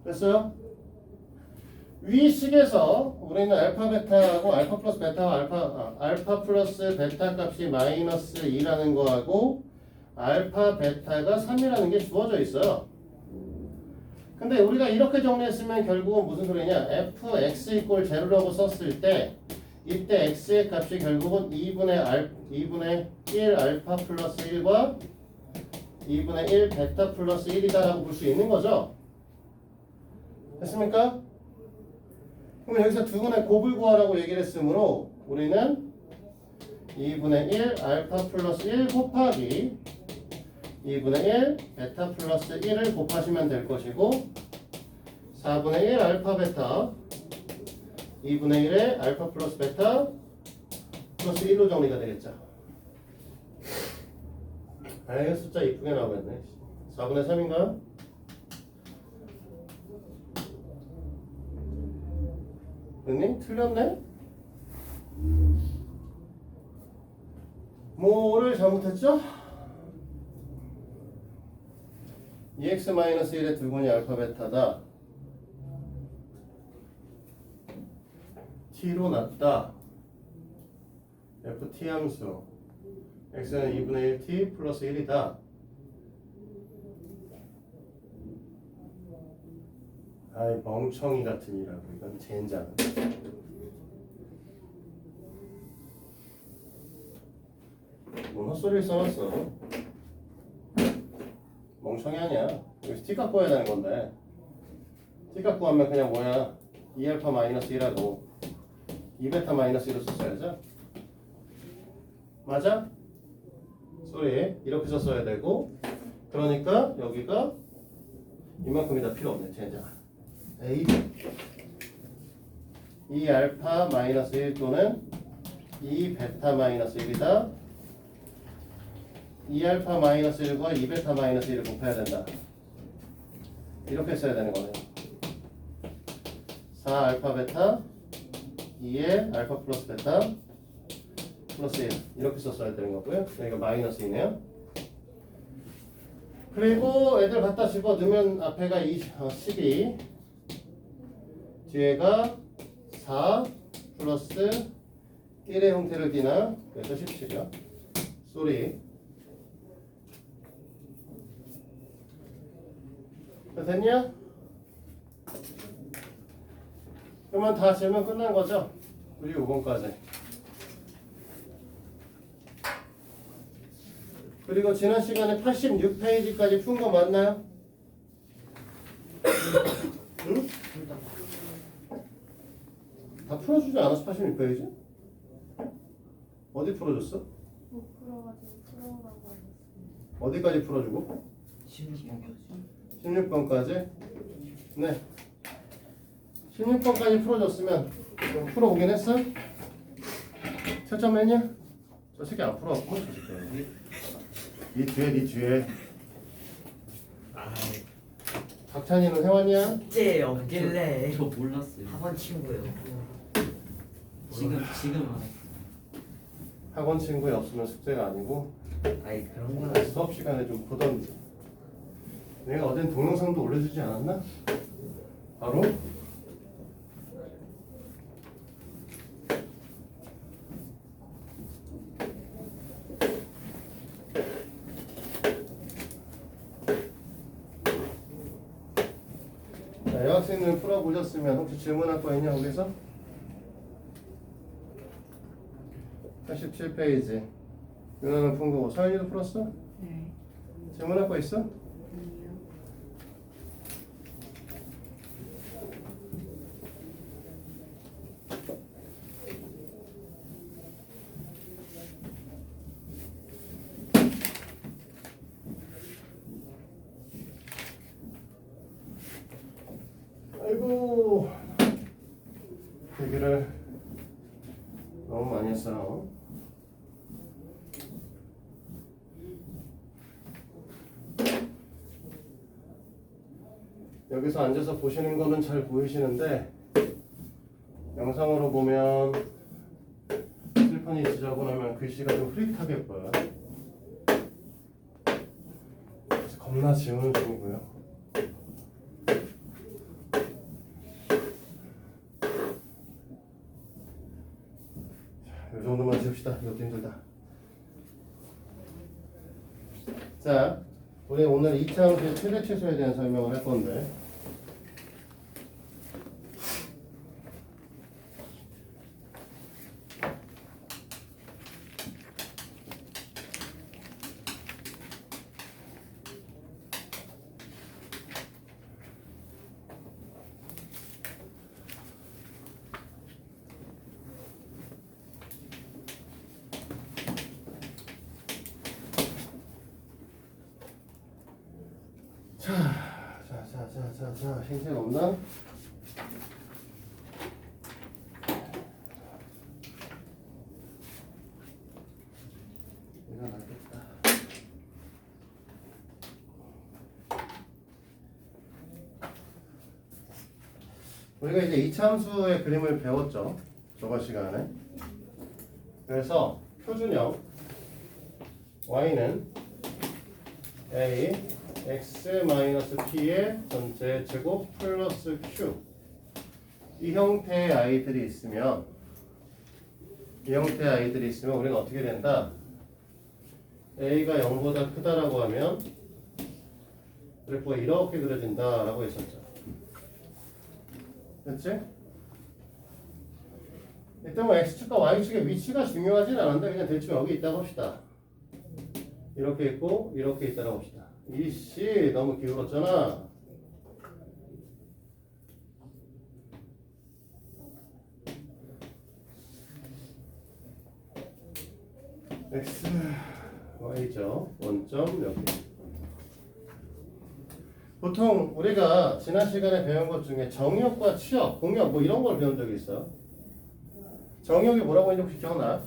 됐어요? 위 식에서 우리는 알파 베타하고 알파 플러스 베타와 알파 플러스 베타 값이 마이너스 2라는 거하고 알파 베타가 3이라는 게 주어져 있어요. 근데 우리가 이렇게 정리했으면 결국은 무슨 소리냐? fx 이꼴 제로라고 썼을 때 이때 x의 값이 결국은 2분의 1 알파 플러스 1과 2분의 1 베타 플러스 1이다라고 볼 수 있는 거죠. 됐습니까? 그럼 여기서 두 분의 곱을 구하라고 얘기를 했으므로 우리는 2분의 1 알파 플러스 1 곱하기 2분의 1 베타 플러스 1을 곱하시면 될 것이고 4분의 1 알파 베타 2분의 1의 알파 플러스 베타 플러스 1로 정리가 되겠죠. 아, 숫자 이쁘게 나오겠네. 4분의 3인가요? 됐니? 틀렸네? 뭐를 잘못했죠? 2x-1의 두분이 알파 베타다. t로 났다. ft 함수 x는 2분의 1t 플러스 1이다. 아이 멍청이 같은 이라고. 이건 젠장. 뭔 헛소리를 써놨어. 멍청이 아니야. 여기서 t 갖고 해야 되는 건데 t 갖고 하면 그냥 뭐야 2알파 마이너스 1하고 2베타 마이너스 1로 썼어야죠. 맞아? 소리 이렇게 썼어야 되고 그러니까 여기가 이만큼이 다 필요 없네. 젠장. A 2알파 마이너스 1 또는 2베타 마이너스 1이다. 2알파 마이너스 1과 2베타 마이너스 1을 곱해야 된다. 이렇게 써야 되는 거네. 4알파 베타 2의 알파 플러스 베타 플러스 1 이렇게 썼어야 되는 거고요. 여기가 마이너스이네요. 그리고 애들 갖다 집어넣으면 앞에가 12 뒤에가 4 플러스 1의 형태를 띠나 그래서 17이요. 쏘리. 됐냐? 그러면 다 질문 끝난 거죠? 우리 5번까지. 그리고 지난 시간에 86페이지까지 푼 거 맞나요? 응? 다 풀어주지 않았어? 86페이지? 어디 풀어줬어? 못 풀어가지고 풀어오라고 하셨어요. 어디까지 풀어주고? 16번까지? 네. 16번까지 풀어줬으면 좀 풀어보긴 했어? 채점 했냐? 저 새끼 안 풀어왔고 저 새끼 니 뒤에 니 뒤에 박찬이는 해왔냐? 숙제 없길래 저 몰랐어요. 학원 친구요. 지금 알았어요. 학원 친구에 없으면 숙제가 아니고 아이 그런 건 수업 시간에 좀 보던지. 내가 어젠 동영상도 올려주지 않았나? 바로 자, 여학생들 풀어보셨으면 혹시 질문할 거 있냐 거기서? 87페이지 윤호는 푼 거고 서현이도 풀었어? 네. 질문할 거 있어? 아니요. 아이고 얘기를 너무 많이 했어요. 여기서 앉아서 보시는 거는 잘 보이시는데 영상으로 보면 칠판이 지저분하면 글씨가 좀 흐릿하게 보여요. 그래서 겁나 지우는 중이고요. 이 정도만 지읍시다. 이것도 힘들다. 자, 우리 오늘 2차 함수의 최대 최소에 대한 설명을 할 건데 자, 생생 없나? 이건 알겠다. 우리가 이제 2차 함수의 그림을 배웠죠. 저번 시간에. 그래서 표준형 y는 a x-p의 전체 제곱 플러스 q 이 형태의 아이들이 있으면 우리는 어떻게 된다? a가 0보다 크다라고 하면 그래프가 이렇게 그려진다라고 했었죠. 그렇지? 일단 뭐 x축과 y축의 위치가 중요하진 않은데 그냥 대충 여기 있다고 합시다. 이렇게 있고 이렇게 있다고 합시다. 이씨 너무 기울었잖아. x, y죠. 원점 여기. 보통 우리가 지난 시간에 배운 것 중에 정역과 취역, 공역 뭐 이런 걸 배운 적이 있어요. 정역이 뭐라고 했는지 혹시 기억나?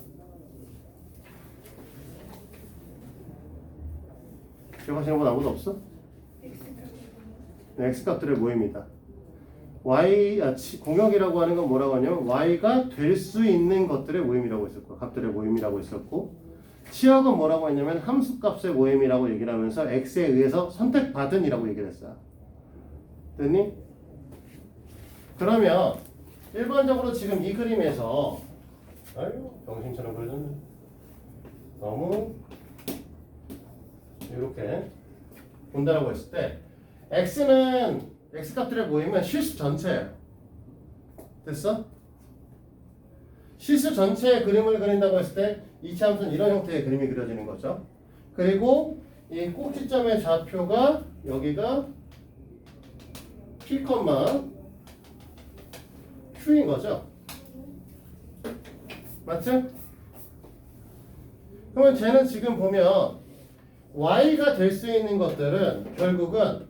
기억하시는 분 아무도 없어? 네, x값들의 모임이다. 공역이라고 하는 건 뭐라고 하냐면 y가 될 수 있는 것들의 모임이라고 했었고 값들의 모임이라고 했었고 치역은 뭐라고 했냐면 함수값의 모임이라고 얘기를 하면서 x에 의해서 선택받은이라고 얘기를 했어요. 됐니? 그러면 일반적으로 지금 이 그림에서 아유 병신처럼 그려졌네. 너무 이렇게 본다라고 했을 때 x는 x값들의 모이면 실수 전체예요. 됐어? 실수 전체의 그림을 그린다고 했을 때 2차 함수는 이런 형태의 그림이 그려지는 거죠. 그리고 이 꼭지점의 좌표가 여기가 p, q인 거죠. 맞죠? 그러면 쟤는 지금 보면 y가 될 수 있는 것들은 결국은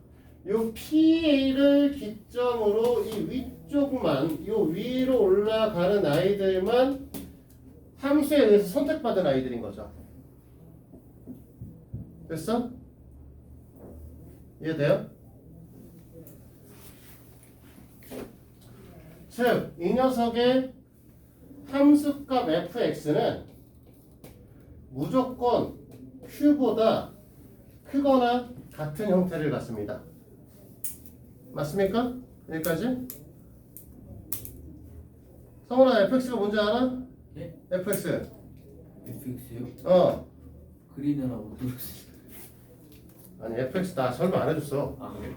이 PA를 기점으로 이 위쪽만 이 위로 올라가는 아이들만 함수에 의해서 선택받은 아이들인 거죠. 됐어? 이해돼요? 즉, 이 녀석의 함수값 fx는 무조건 q보다 크거나 같은 형태를 갖습니다. 맞습니까? 여기까지? 성훈아, fx가 뭔지 알아? 네? fx. FX요? 어. 그리느라 못 들었어요. 아니, fx 나 설명 안 해줬어. 아 그래?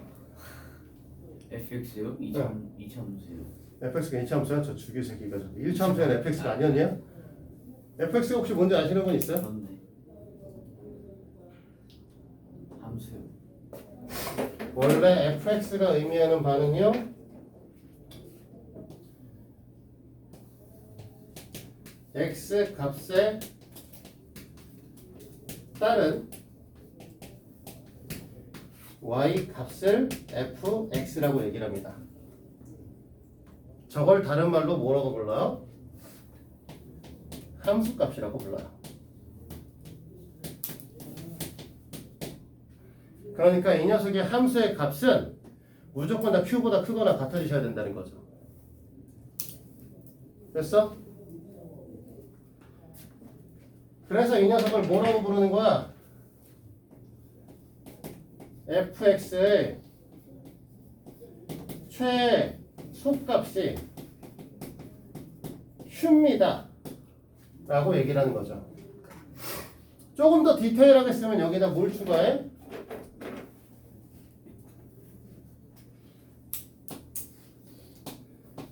FX요? 2차함수요? fx가 2차함수야? 저 죽일 새끼가 저 1차함수에는 fx가 아니었냐? fx가 혹시 뭔지 아시는 분 있어요? 그렇네. 함수요. 원래 fx가 의미하는 반응이요? x 값에 따른 y 값을 fx라고 얘기를 합니다. 저걸 다른 말로 뭐라고 불러요? 함수값이라고 불러요. 그러니까 이 녀석의 함수의 값은 무조건 다 q보다 크거나 같아지셔야 된다는 거죠. 됐어? 그래서 이 녀석을 뭐라고 부르는 거야? fx의 최소값이 q입니다 라고 얘기를 하는 거죠. 조금 더 디테일하게 쓰면 여기다 뭘 추가해?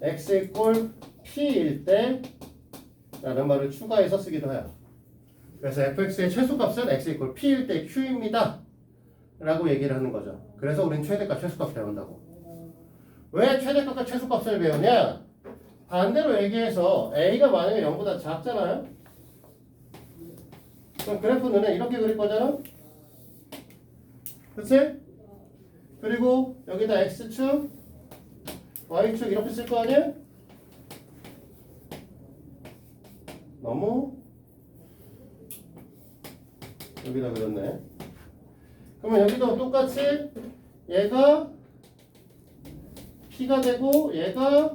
x 이꼴 p일 때 라는 말을 추가해서 쓰기도 해요. 그래서 fx의 최소값은 x 이꼴 p일 때 q입니다 라고 얘기를 하는 거죠. 그래서 우린 최대값 최소값 배운다고. 왜 최대값과 최소값을 배우냐? 반대로 얘기해서 a가 만약에 0보다 작잖아요. 그럼 그래프 눈에 이렇게 그릴 거잖아. 그치? 그리고 여기다 x축 y축 이렇게 쓸 거 아니야? 너무 여기다 그렸네. 그러면 여기도 똑같이 얘가 p가 되고 얘가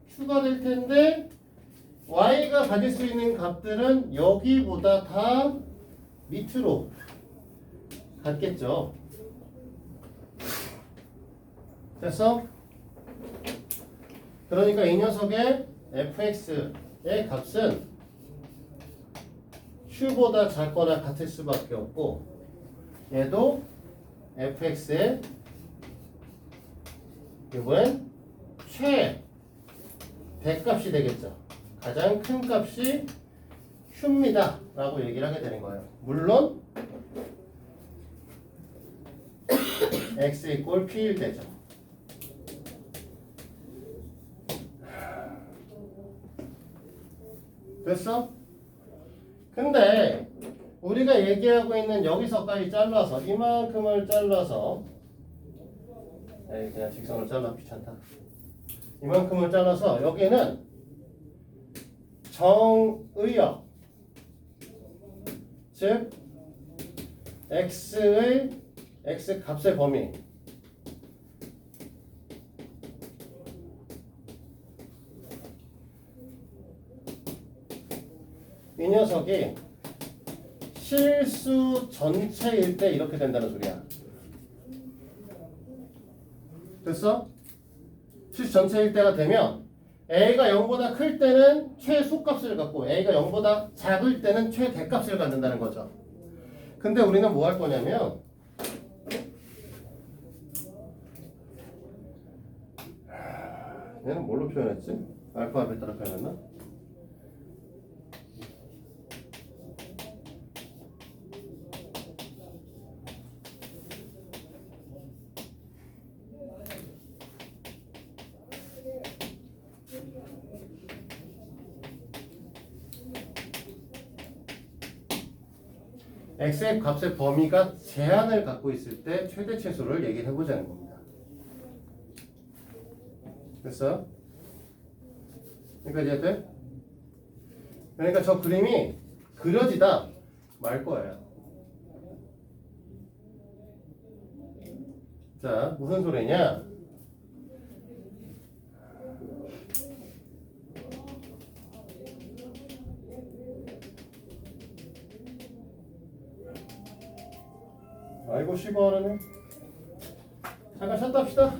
q가 될 텐데 y가 가질 수 있는 값들은 여기보다 다 밑으로 갔겠죠. 됐어? 그러니까 이 녀석의 fx의 값은 q보다 작거나 같을 수밖에 없고 얘도 fx의 이번엔 최대값이 되겠죠. 가장 큰 값이 q입니다 라고 얘기를 하게 되는 거예요. 물론 x 이꼴 p일 때죠. 됐어? 근데 우리가 얘기하고 있는 여기서까지 잘라서 이만큼을 잘라서 에이, 그냥 직선을 잘라 귀찮다. 이만큼을 잘라서 여기는 정의역 즉 x의 x 값의 범위 이 녀석이 실수 전체일 때 이렇게 된다는 소리야. 됐어? 실수 전체일 때가 되면 a가 0보다 클 때는 최소값을 갖고 a가 0보다 작을 때는 최대값을 갖는다는 거죠. 근데 우리는 뭐 할 거냐면 얘는 뭘로 표현했지? 알파 베타로 표현했나? x의 값의 범위가 제한을 갖고 있을 때 최대 최소를 얘기를 해보자는 겁니다. 됐어? 여기까지 해도 돼? 그러니까 저 그림이 그려지다 말 거예요. 자, 무슨 소리냐? 아이고 쉬고 하라네. 잠깐 쉬었다 합시다.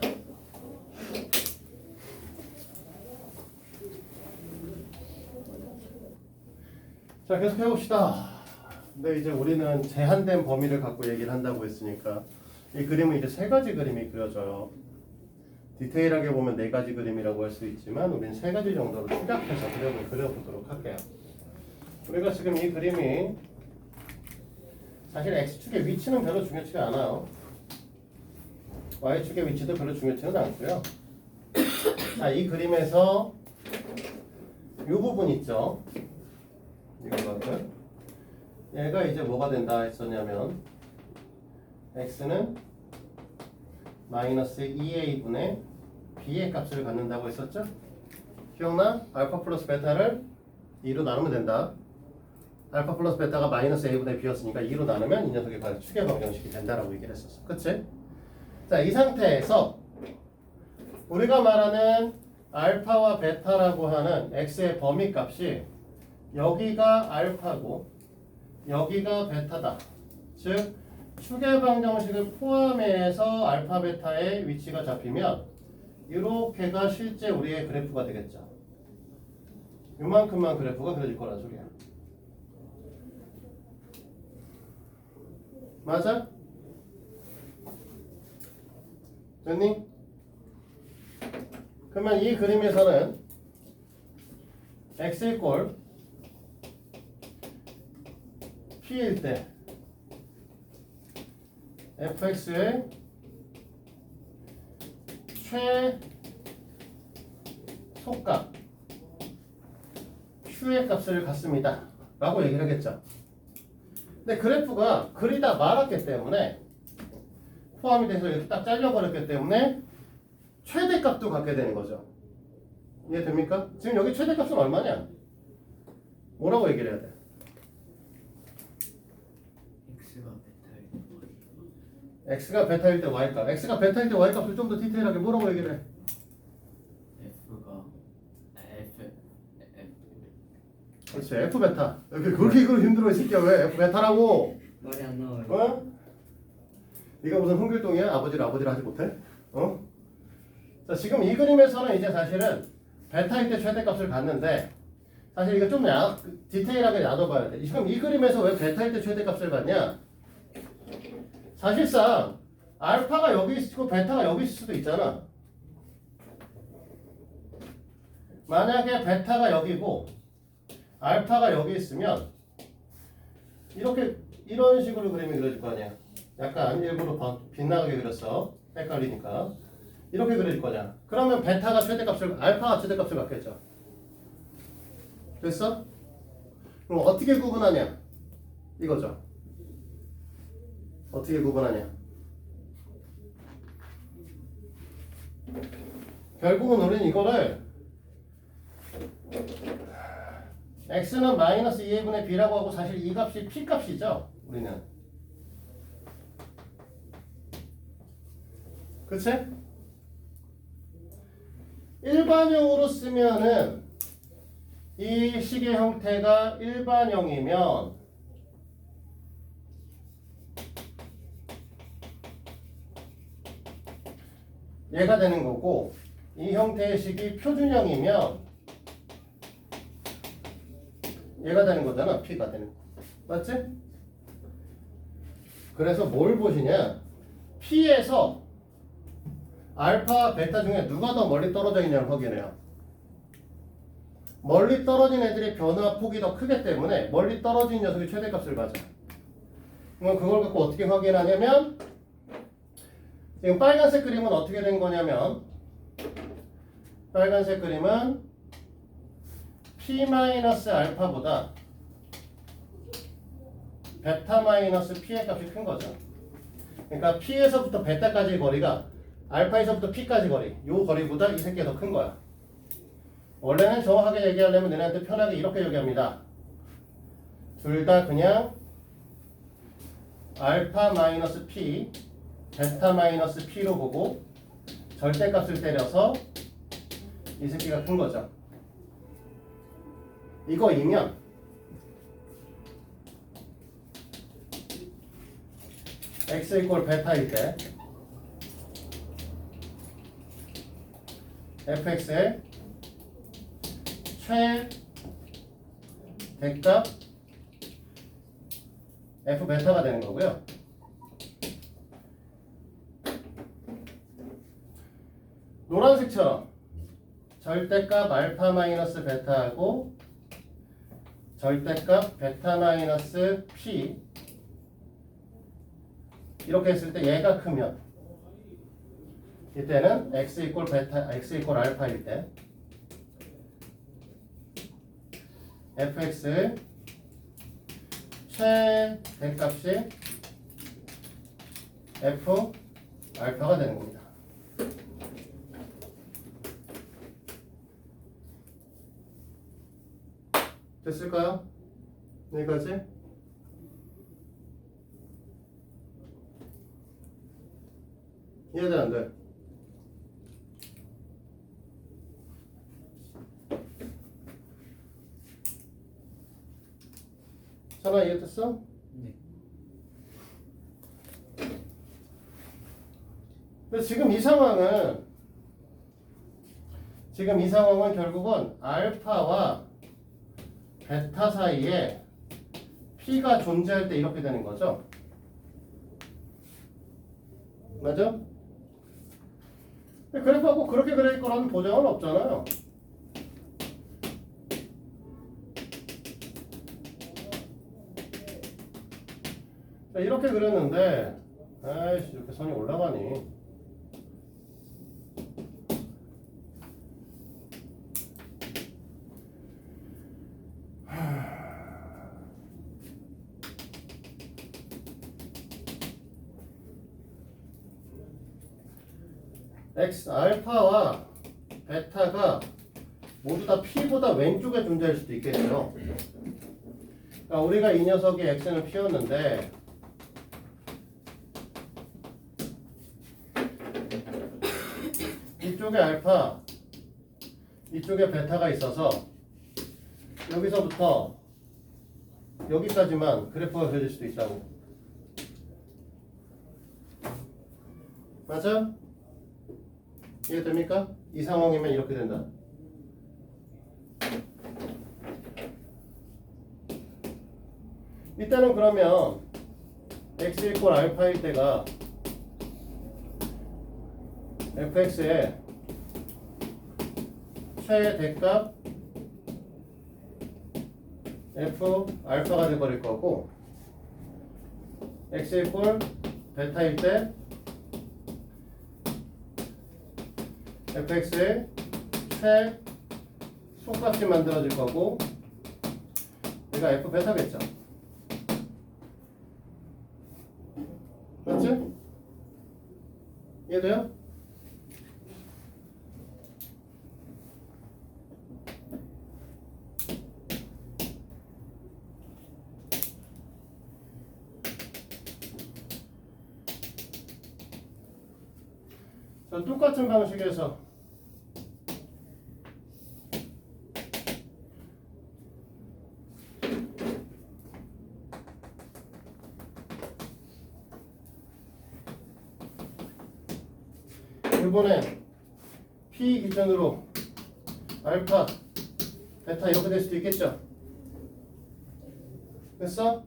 자 계속 해봅시다. 근데 이제 우리는 제한된 범위를 갖고 얘기를 한다고 했으니까 이 그림은 이제 세 가지 그림이 그려져요. 디테일하게 보면 네 가지 그림이라고 할 수 있지만 우리는 세 가지 정도로 축약해서 그려보도록 할게요. 우리가 지금 이 그림이 사실 X축의 위치는 별로 중요치가 않아요. Y축의 위치도 별로 중요치는 않고요. 자, 이 그림에서 이 부분 있죠. 이거거든. 얘가 이제 뭐가 된다 했었냐면 X는 마이너스 2A분의 B의 값을 갖는다고 했었죠? 기억나? 알파 플러스 베타를 2로 나누면 된다. 알파 플러스 베타가 마이너스 A분의 B였으니까 2로 나누면 이 녀석이 바로 축의 방정식이 된다라고 얘기를 했었어. 그치? 자, 이 상태에서 우리가 말하는 알파와 베타라고 하는 X의 범위 값이 여기가 알파고 여기가 베타다. 즉 축의 방정식을 포함해서 알파 베타의 위치가 잡히면 이렇게가 실제 우리의 그래프가 되겠죠. 요만큼만 그래프가 그려질 거란 소리야. 맞아? 됐니? 그러면 이 그림에서는 x 꼴 p일 때 fx의 최소값 q의 값을 갖습니다 라고 얘기를 하겠죠. 근데 그래프가 그리다 말았기 때문에 포함이 돼서 이렇게 딱 잘려버렸기 때문에 최대값도 갖게 되는 거죠. 이해됩니까? 지금 여기 최대값은 얼마냐? 뭐라고 얘기를 해야 돼? X가 베타일 때 X가 베타일 때 Y. Y값. X가 베타일 때 Y값을 좀 더 디테일하게 뭐라고 얘기를 해? F가 F 그렇지. F 베타. 그렇게 이걸 힘들어 이 새끼야. 왜? F 베타라고. 말이 안 나와요. 어? 네가 무슨 흥길동이야? 아버지를 하지 못해? 어? 자, 지금 이 그림에서는 이제 사실은 베타일 때 최대값을 갖는데 사실 이거 좀 디테일하게 나눠봐야 돼. 지금 이 그림에서 왜 베타일 때 최대값을 갖냐? 사실상 알파가 여기 있고 베타가 여기 있을 수도 있잖아. 만약에 베타가 여기고 알파가 여기 있으면 이렇게 이런 식으로 그림이 그려질 거 아니야. 약간 일부러 빗나가게 그렸어. 헷갈리니까. 이렇게 그려질 거냐. 그러면 베타가 최대값을 알파가 최대값을 갖겠죠. 됐어? 그럼 어떻게 구분하냐? 이거죠. 어떻게 구분하냐? 결국은 우리는 이거를 x는 마이너스 2a분의 b라고 하고 사실 이 값이 p 값이죠. 우리는. 그치? 일반형으로 쓰면은 이 식의 형태가 일반형이면 얘가 되는 거고 이 형태의 식이 표준형이면 얘가 되는 거잖아. P가 되는 거. 맞지? 그래서 뭘 보시냐? P에서 알파, 베타 중에 누가 더 멀리 떨어져 있냐를 확인해요. 멀리 떨어진 애들의 변화 폭이 더 크기 때문에 멀리 떨어진 녀석이 최대값을 가져. 그럼 그걸 갖고 어떻게 확인하냐면 지금 빨간색 그림은 어떻게 된 거냐면 빨간색 그림은 P-알파보다 베타-P의 값이 큰 거죠. 그러니까 P에서부터 베타까지의 거리가 알파에서부터 P까지 거리, 요 거리보다 이 새끼가 더 큰 거야. 원래는 정확하게 얘기하려면 너네한테 편하게 이렇게 얘기합니다. 둘 다 그냥 알파-P, 베타-P로 보고 절대값을 때려서 이 새끼가 큰 거죠. 이거이면 x 이퀄 베타일 때 fx의 최대값 f 베타가 되는 거고요. 노란색처럼 절대값 알파 마이너스 베타하고 절대값 베타 마이너스 p 이렇게 했을 때 얘가 크면 이때는 x 이퀄 베타 x 이퀄 알파일 때 fx의 최대값이 f 알파가 되는 겁니다. 됐을까요? 여기까지? 이해돼 안 돼? 선아 이해됐어? 네. 근데 지금 이 상황은 결국은 알파와 베타 사이에 P가 존재할 때 이렇게 되는 거죠. 맞아? 그래프하고 그렇게 그릴 거라는 보장은 없잖아요. 자, 이렇게 그렸는데 아이씨 이렇게 선이 올라가니 X 알파와 베타가 모두 다 P보다 왼쪽에 존재할 수도 있겠죠. 그러니까 우리가 이 녀석이 X는 P였는데 이쪽에 알파, 이쪽에 베타가 있어서 여기서부터 여기까지만 그래프가 그려질 수도 있다고. 맞아? 이해됩니까? 이 상황이면 이렇게 된다. 이때는 그러면 x 이퀄 알파일 때가 fx의 최대값 f 알파가 되어버릴 거고 x 이퀄 베타일 때 fx의 최 속값이 만들어질 거고 얘가 f 베타겠죠. 맞지? 이해돼요? 자, 똑같은 방식에서 이번에 P 기준으로 알파, 베타 이렇게 될 수도 있겠죠? 됐어?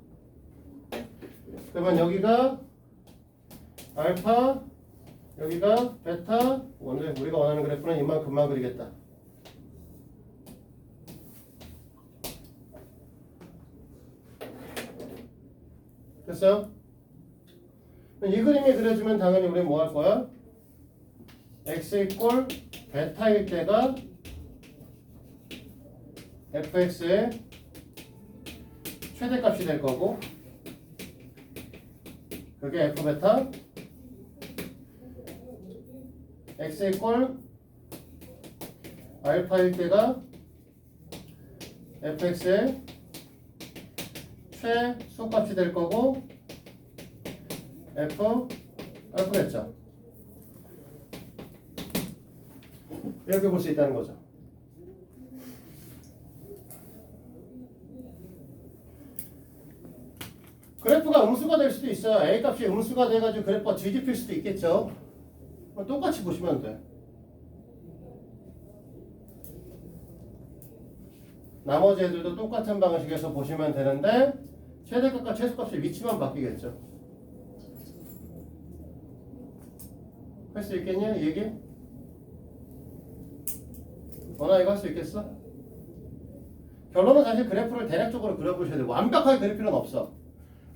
그러면 여기가 알파, 여기가 베타, 오늘 우리가 원하는 그래프는 이만큼만 그리겠다. 됐어요? 이 그림이 그려지면 당연히 우리 뭐 할 거야? x 이퀄 베타일 때가 fx의 최대값이 될 거고 그게 f 베타 x 이퀄 알파일 때가 fx의 최소값이 될 거고 f 알파겠죠. 이렇게 볼 수 있다는 거죠. 그래프가 A가 음수가 될 수도 있어요. A 값이 음수가 돼가지고 그래프가 뒤집힐 수도 있겠죠. 똑같이 보시면 돼. 나머지 애들도 똑같은 방식에서 보시면 되는데 최대값과 최소값의 위치만 바뀌겠죠. 할 수 있겠냐? 이 얘기? 원아 이거 할 수 있겠어? 결론은 사실 그래프를 대략적으로 그려보셔야 돼요. 완벽하게 그릴 필요는 없어.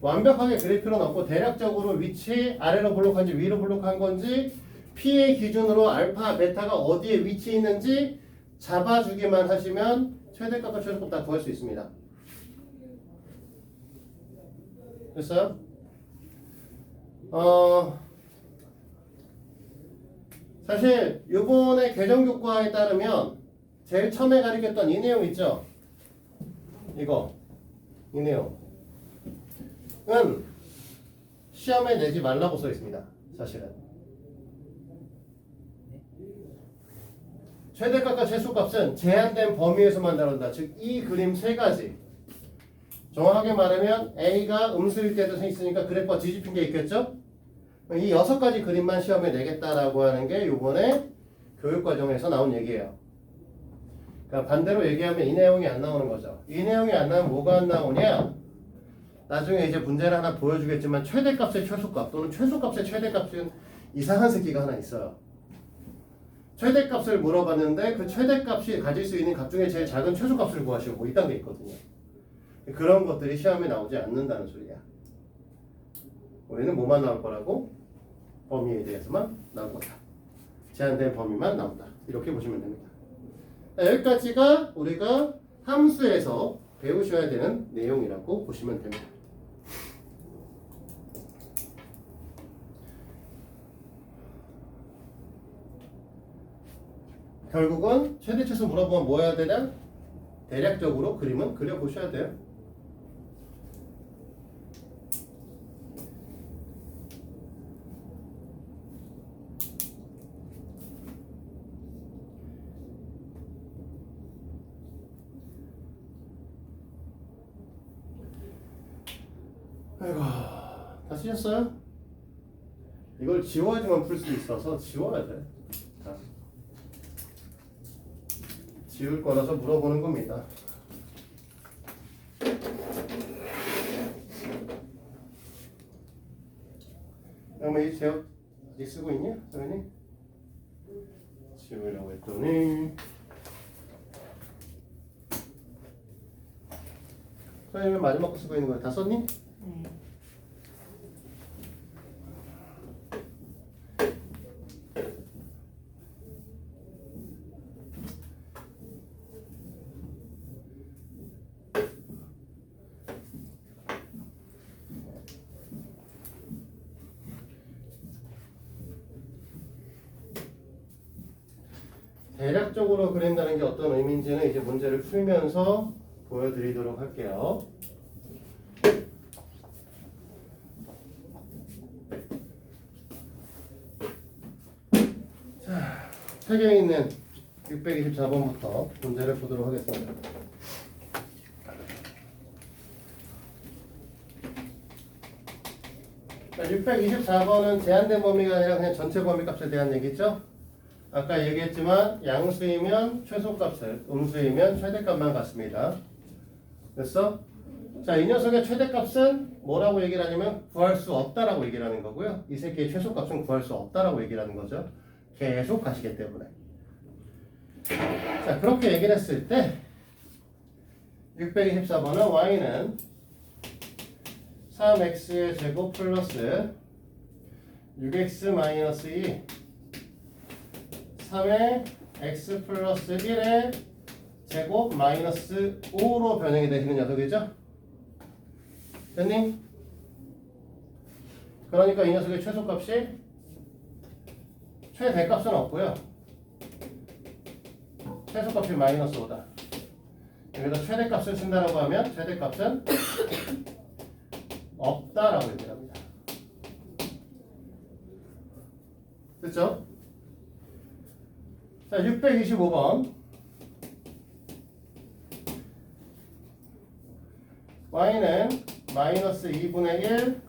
완벽하게 그릴 필요는 없고 대략적으로 위치 아래로 블록한지 위로 블록한 건지 P의 기준으로 알파, 베타가 어디에 위치해 있는지 잡아주기만 하시면 최대값과 최소값 다 구할 수 있습니다. 됐어요? 사실 이번에 개정교과에 따르면 제일 처음에 가르쳤던 이 내용 있죠? 이 내용은 시험에 내지 말라고 써 있습니다. 사실은 최대값과 최소값은 제한된 범위에서만 다룬다. 즉 이 그림 세 가지 정확하게 말하면 A가 음수일 때도 있으니까 그래프가 뒤집힌 게 있겠죠? 이 6가지 그림만 시험에 내겠다라고 하는 게 이번에 교육과정에서 나온 얘기예요. 그러니까 반대로 얘기하면 이 내용이 안 나오는 거죠. 이 내용이 안 나오면 뭐가 안 나오냐? 나중에 이제 문제를 하나 보여주겠지만 최대값의 최소값 또는 최소값의 최대값은 이상한 새끼가 하나 있어요. 최대값을 물어봤는데 그 최대값이 가질 수 있는 값 중에 제일 작은 최소값을 구하시고 뭐 이딴 게 있거든요. 그런 것들이 시험에 나오지 않는다는 소리야. 우리는 뭐만 나올 거라고? 범위에 대해서만 나올 거다. 제한된 범위만 나온다. 이렇게 보시면 됩니다. 여기까지가 우리가 함수에서 배우셔야 되는 내용이라고 보시면 됩니다. 결국은 최대 최소 물어보면 뭐 해야 되냐? 대략적으로 그림은 그려보셔야 돼요. 아이고, 다 쓰셨어요? 이걸 지워야지만 풀 수 있어서 지워야 돼. 다. 지울 거라서 물어보는 겁니다. 그러면 이 제역 아직 쓰고 있냐? 소연이? 지우려고 했더니 소연이 마지막 거 쓰고 있는 거야. 다 썼니? 네. 대략적으로 그린다는 게 어떤 의미인지는 이제 문제를 풀면서 보여드리도록 할게요. 자, 책에 있는 624번부터 문제를 보도록 하겠습니다. 자, 624번은 제한된 범위가 아니라 그냥 전체 범위 값에 대한 얘기죠. 아까 얘기했지만 양수이면 최소값을, 음수이면 최대값만 같습니다. 됐어? 자, 이 녀석의 최대값은 뭐라고 얘기를 하냐면 구할 수 없다라고 얘기를 하는 거고요. 이 새끼의 최소값은 구할 수 없다라고 얘기를 하는 거죠. 계속 가시기 때문에. 자, 그렇게 얘기를 했을 때 624번은 y는 3x의 제곱 플러스 6x 마이너스 2 3의 x 플러스 1의 제곱 마이너스 5로 변형이 되시는 녀석이죠? 됐니? 그러니까 이 녀석의 최소값이 최대값은 없고요. 최소값이 마이너스 5다. 여기다 최대값을 쓴다라고 하면 최대값은 없다라고 얘기를 합니다. 됐죠? 자, 625번 y는 마이너스 2분의 1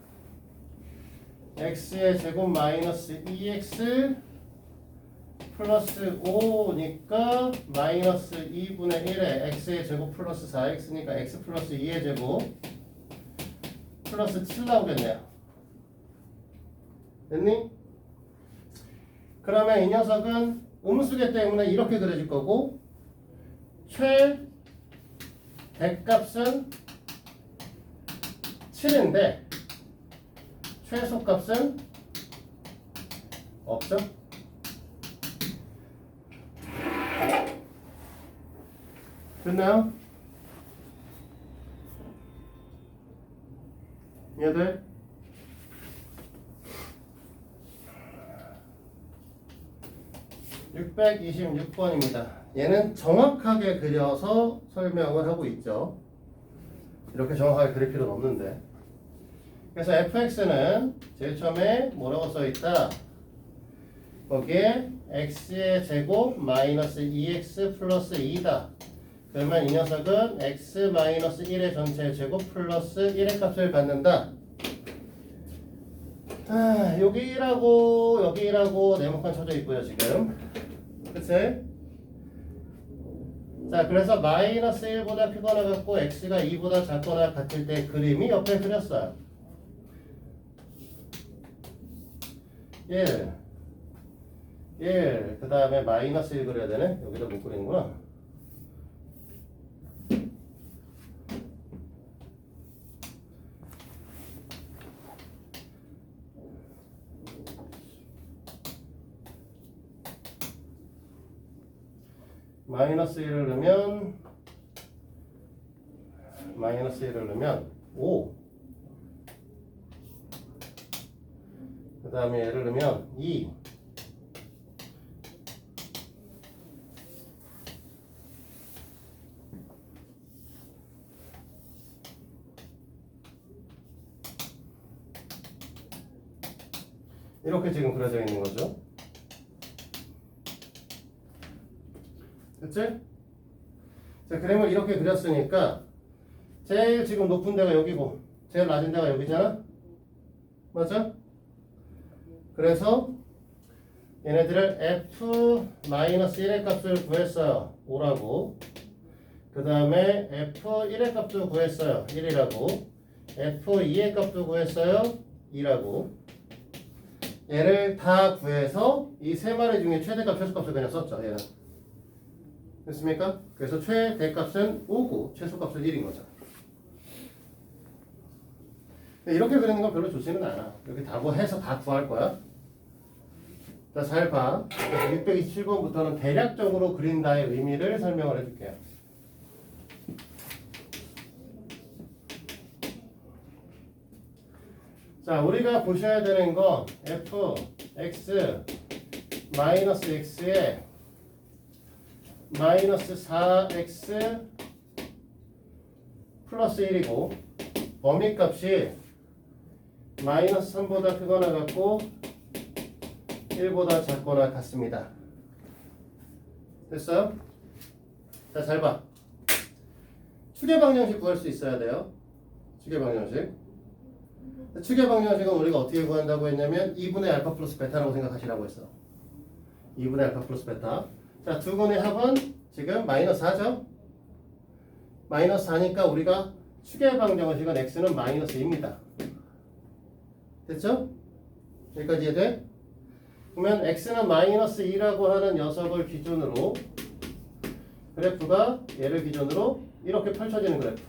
x의 제곱 마이너스 2x 플러스 5니까 마이너스 2분의 1에 x의 제곱 플러스 4x니까 x 플러스 2의 제곱 플러스 7 나오겠네요. 됐니? 그러면 이 녀석은 음수기 때문에 이렇게 그려질 거고 최대값은 7인데 최소값은 없죠? 됐나요? 이해돼? (626번입니다) 얘는 정확하게 그려서 설명을 하고 있죠. 이렇게 정확하게 그릴 필요는 없는데. 그래서 fx는 제일 처음에 뭐라고 써있다? 거기에 x의 제곱 마이너스 2x 플러스 2다. 그러면 이 녀석은 x 마이너스 1의 전체 제곱 플러스 1의 값을 받는다. 여기 1하고 여기 1하고 네모칸 쳐져 있고요 지금. 그치? 자, 그래서 마이너스 1보다 크거나 같고 x가 2보다 작거나 같을 때 그림이 옆에 그렸어요. 1, 그 다음에 마이너스 1 그려야 되네? 여기다 못 그리는구나. 마이너스 1을 넣으면 5. 그 다음에 얘를 넣으면 2. 이렇게 지금 그려져 있는 거죠. 됐지? 자, 그림을 이렇게 그렸으니까 제일 지금 높은 데가 여기고 제일 낮은 데가 여기잖아? 맞아? 그래서 얘네들을 f-1의 값을 구했어요. 5라고. 그 다음에 f1의 값도 구했어요. 1이라고. f2의 값도 구했어요. 2라고. 얘를 다 구해서 이 세 마리 중에 최대값, 최소값을 그냥 썼죠. 얘는. 됐습니까? 그래서 최대값은 5고 최소값은 1인 거죠. 이렇게 그리는 건 별로 좋지는 않아. 이렇게 다 해서 다 구할 거야. 자, 잘 봐. 627번부터는 대략적으로 그린다의 의미를 설명을 해줄게요. 자, 우리가 보셔야 되는 건 f, x, 마이너스 x에 마이너스 4x 플러스 1이고 범위값이 마이너스 3보다 크거나 같고 1보다 작거나 같습니다. 됐어요? 자, 잘 봐. 추계방정식 구할 수 있어야 돼요. 추계방정식. 추계방정식은 우리가 어떻게 구한다고 했냐면 2분의 알파 플러스 베타라고 생각하시라고 했어. 2분의 알파 플러스 베타. 자, 두 분의 합은 지금 마이너스 4죠? 마이너스 4니까 우리가 추계방정식은 x는 마이너스 2입니다. 됐죠? 여기까지 이해돼? 그러면 x는 마이너스 2라고 하는 녀석을 기준으로 그래프가 얘를 기준으로 이렇게 펼쳐지는 그래프.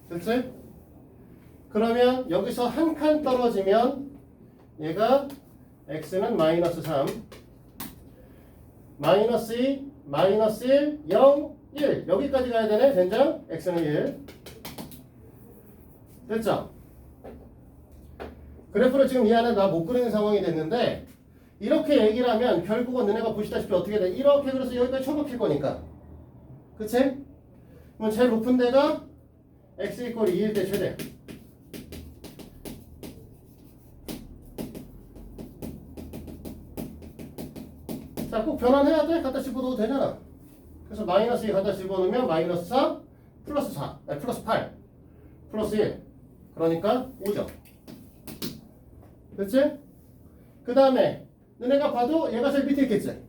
됐지? 그러면 여기서 한 칸 떨어지면 얘가 x는 마이너스 3, 마이너스 2, 마이너스 1, 0, 1 여기까지 가야 되네. 된장? x는 1. 됐죠? 그래프를 지금 이 안에 나 못 그리는 상황이 됐는데 이렇게 얘기를 하면 결국은 너네가 보시다시피 어떻게 돼? 이렇게 그래서 여기까지 처박힐 거니까. 그치? 그럼 제일 높은 데가 x 이퀄 2일 때 최대. 자, 꼭 변환해야 돼? 갖다 집어넣어도 되잖아. 그래서 마이너스 2 갖다 집어넣으면 마이너스 4, 플러스 4, 아니 플러스 8, 플러스 1. 그러니까 5죠. 그렇지? 그 다음에 너네가 봐도 얘가 제일 밑에 있겠지?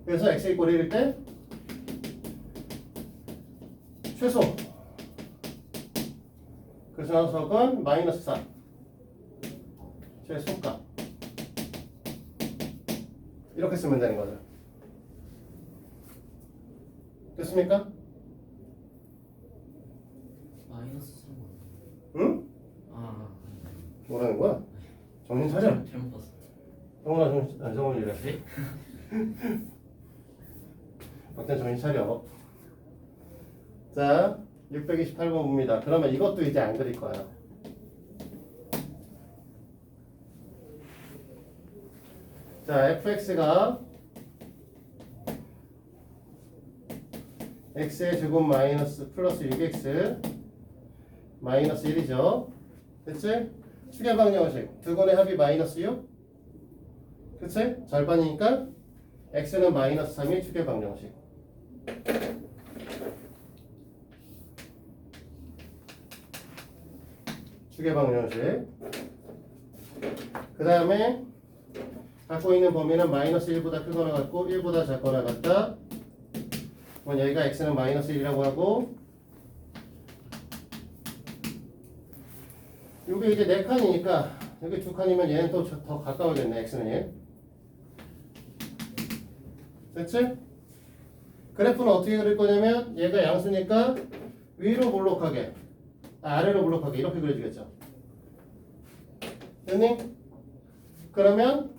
그래서 x 이꼴 1일 때 최소 그 녀석은 마이너스 4 최소값 이렇게 쓰면 되는 거죠. 됐습니까? 마이너스 3. 응? 아, 뭐라는 거야? 정신 차려. 잘못 봤어. 정훈아 정신, 아니 정훈이 이래. 네? 막상 정신 차려. 자, 628번 봅니다. 그러면 이것도 이제 안 그릴 거예요. 자, fx가 x의 제곱 마이너스 플러스 6x 마이너스 1이죠. 됐지? 추계방정식 두 건의 합이 마이너스 6. 그치? 절반이니까 x는 마이너스 3이 추계방정식. 추계방정식. 그 다음에 갖고 있는 범위는 마이너스 1보다 크거나 같고 1보다 작거나 같다. 그럼 여기가 x는 마이너스 1이라고 하고 이게 이제 4칸이니까 여기 2칸이면 얘는 또 더 가까워졌네. x는 1. 됐지? 그래프는 어떻게 그릴 거냐면 얘가 양수니까 위로 볼록하게 아래로 볼록하게 이렇게 그려지겠죠. 됐니? 그러면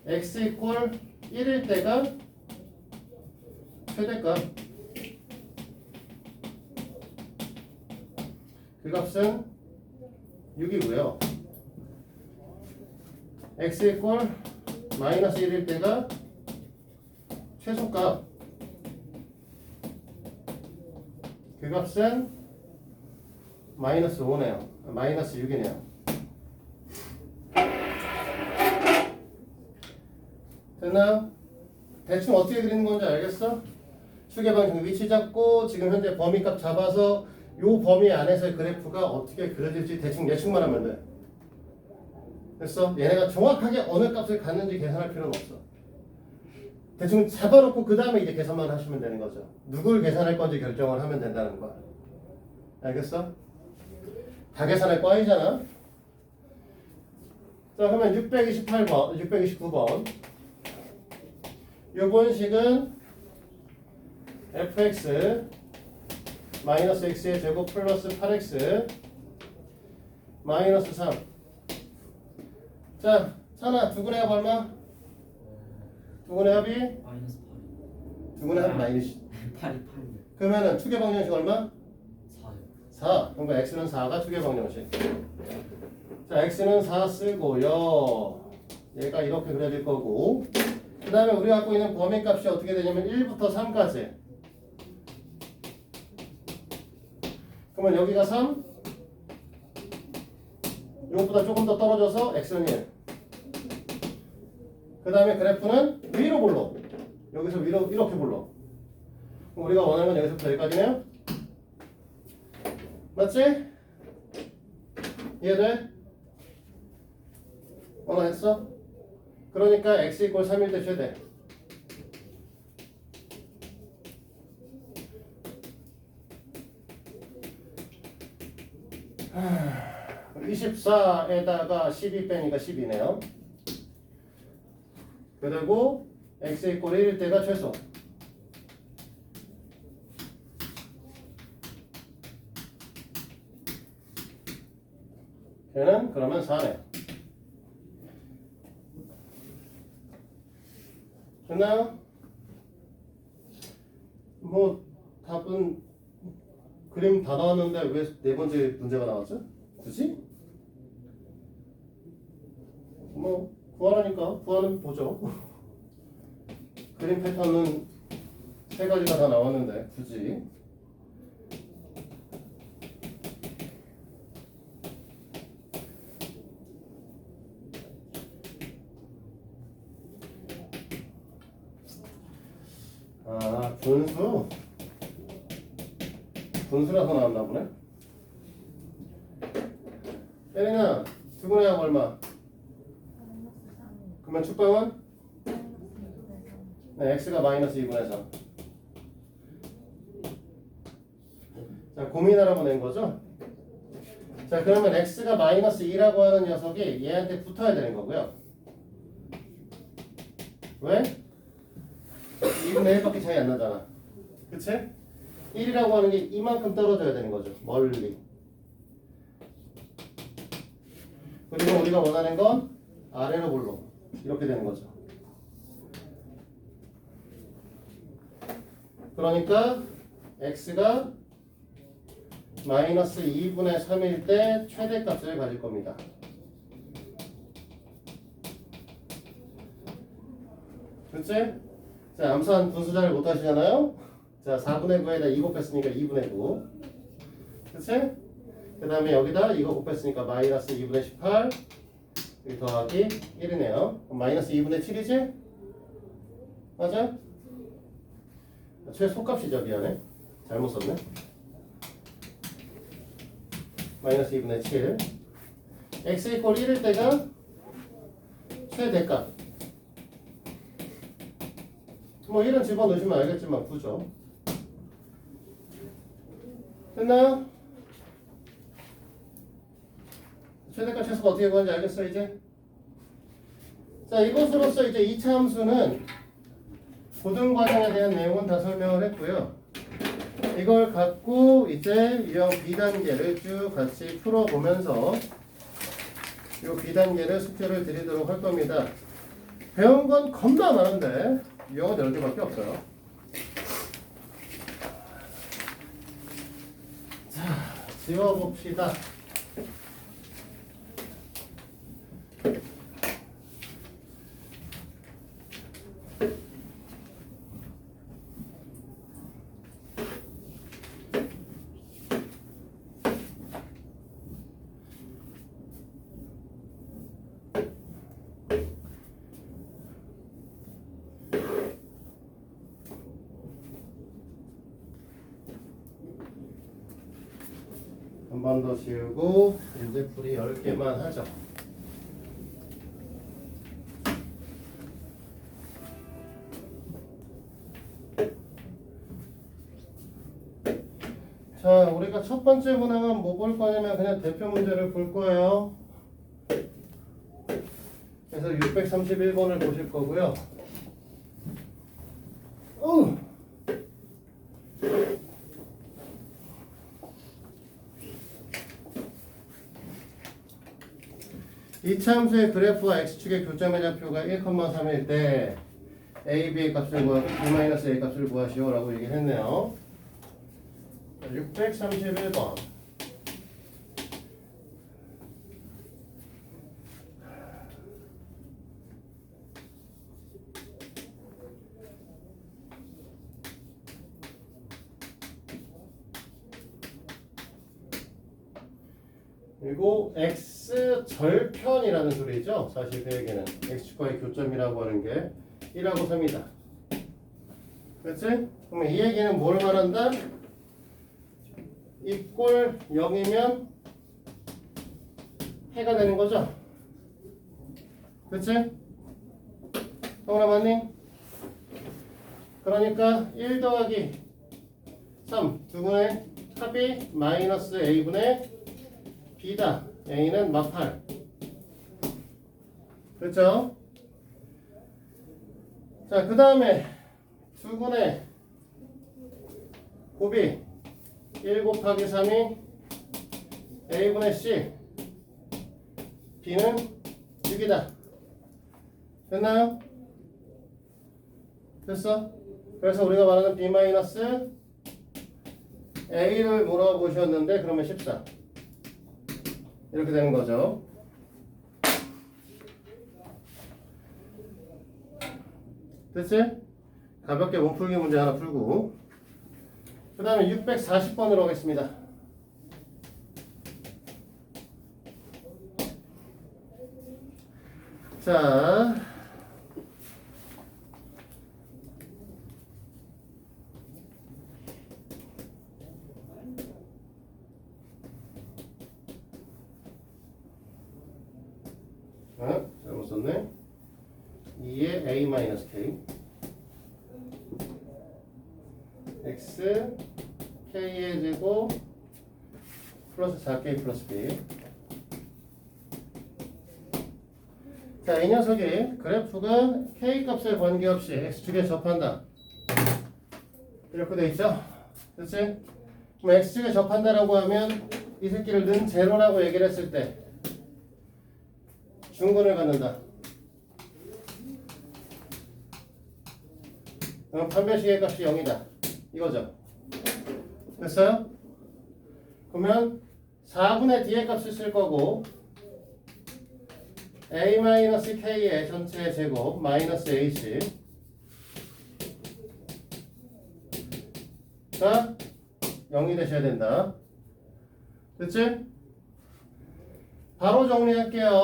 x 이꼴 1일 때가 최대값 그 값은 6이고요. x 이꼴 마이너스 1일 때가 최소값 그 값은 마이너스 5네요. 마이너스 6이네요. 됐나? 대충 어떻게 그리는 건지 알겠어? 추계방정 위치 잡고 지금 현재 범위값 잡아서 요 범위 안에서의 그래프가 어떻게 그려질지 대충 예측만 하면 돼. 됐어? 얘네가 정확하게 어느 값을 갖는지 계산할 필요는 없어. 대충 잡아놓고 그 다음에 이제 계산만 하시면 되는 거죠. 누굴 계산할 건지 결정을 하면 된다는 거야. 알겠어? 다 계산할 거 아니잖아. 자, 그러면 629번. 요번 식은 fx 마이너스 x의 제곱 플러스 8x 마이너스 3. 자, 찬아, 두근의 합 얼마? 두근의 합이? 마이너스 두근의 합이 마이너스 8. 8. 그러면은 추계방정식 얼마? 4요. 4. 그러니까 x는 4가 추계방정식. 자, x는 4 쓰고요. 얘가 이렇게 그려질 거고. 그 다음에 우리가 갖고 있는 범위값이 어떻게 되냐면 1부터 3까지. 그러면 여기가 3. 이것보다 조금 더 떨어져서 x는 1. 그 다음에 그래프는 위로 볼록. 여기서 위로 이렇게 볼록. 그럼 우리가 원하는 건 여기서부터 여기까지네요. 맞지? 이해돼? 원하했어? 그러니까 x 이꼴 3일 때 최대. 하, 24에다가 12 빼니까 10이네요. 그리고 x 이꼴 1일 때가 최소. 걔는 그러면 4네. 됐나요? 뭐 답은 그림 다 나왔는데 왜 네 번째 문제가 나왔죠? 굳이? 뭐 구하라니까 구하는 보죠. 그림 패턴은 세 가지가 다 나왔는데 굳이. 아, 분수. 분수라서 나왔나 보네. 예린아, 두분의 양 얼마? 마이너스 3. 그러면 축방은? 마이너스 2분의 3. 네, x가 마이너스 2분의 3. 자, 고민하라고 낸 거죠? 자, 그러면 x가 마이너스 2라고 하는 녀석이 얘한테 붙어야 되는 거고요. 왜? 2분의 1밖에 차이 안 나잖아. 그치? 1이라고 하는 게 이만큼 떨어져야 되는 거죠. 멀리. 그리고 우리가 원하는 건 아래로 볼록. 이렇게 되는 거죠. 그러니까 x가 마이너스 2분의 3일 때 최대값을 가질 겁니다. 그치? 자, 암산 분수자를 못 하시잖아요? 자, 4분의 9에다 2 곱했으니까 2분의 9. 그치? 그 다음에 여기다 이거 곱했으니까 마이너스 2분의 18. 여기 더하기 1이네요. 그럼 마이너스 2분의 7이지? 맞아? 최소값이죠, 미안해. 잘못 썼네. 마이너스 2분의 7. x 이퀄 1일 때가 최대값. 뭐 1은 집어넣으시면 알겠지만 9죠. 됐나요? 최대값 최소가 어떻게 구하는지 알겠어 이제? 자, 이것으로써 이제 2차 함수는 고등 과정에 대한 내용은 다 설명을 했고요. 이걸 갖고 이제 유형 B단계를 쭉 같이 풀어보면서 이 B단계를 숙제를 드리도록 할 겁니다. 배운 건 겁나 많은데 유형은 10개밖에 없어요. 자, 지워봅시다. 한 번 더 지우고 문제풀이 10개만 하죠. 자, 우리가 첫 번째 문항은 뭐 볼 거냐면 그냥 대표 문제를 볼 거예요. 그래서 631번을 보실 거고요. 2차 함수의 그래프와 x축의 교점의 좌표가 1,3일 때 a, b의 값을 구하고 b-a 값을 구하시오 라고 얘기를 했네요. 631번. 그리고 x 절편이라는 소리죠. 사실 그 얘기는 x축과의 교점이라고 하는 게 1하고 3이다. 그렇지? 그러면 이 얘기는 뭘 말한다? 이 꼴 0이면 해가 되는 거죠. 그렇지? 동그라 맞니? 그러니까 1 더하기 3 두분의 합이 마이너스 a분의 b다. a는 마팔. 그렇죠? 자, 그 다음에 두분의 곱이 1 곱하기 3이 a분의 c b는 6이다. 됐나요? 됐어? 그래서 우리가 말하는 b 마이너스 a를 물어보셨는데 그러면 14 이렇게 되는 거죠. 됐지? 가볍게 몸풀기 문제 하나 풀고 그 다음에 640번으로 하겠습니다. 자, 잘못 썼네. 2의 a 마이너스 k x k의 제곱 플러스 4k 플러스 b. 자, 이 녀석이 그래프가 k 값에 관계없이 x축에 접한다. 이렇게 돼 있죠? 그렇지? 그럼 x축에 접한다라고 하면 이 새끼를 는 제로라고 얘기를 했을 때 중근을 갖는다. 그럼 판별식의 값이 0이다. 이거죠. 됐어요? 그러면 4분의 d의 값을 쓸 거고 a-k의 전체 제곱 마이너스 ac 가 0이 되셔야 된다. 됐지? 바로 정리할게요.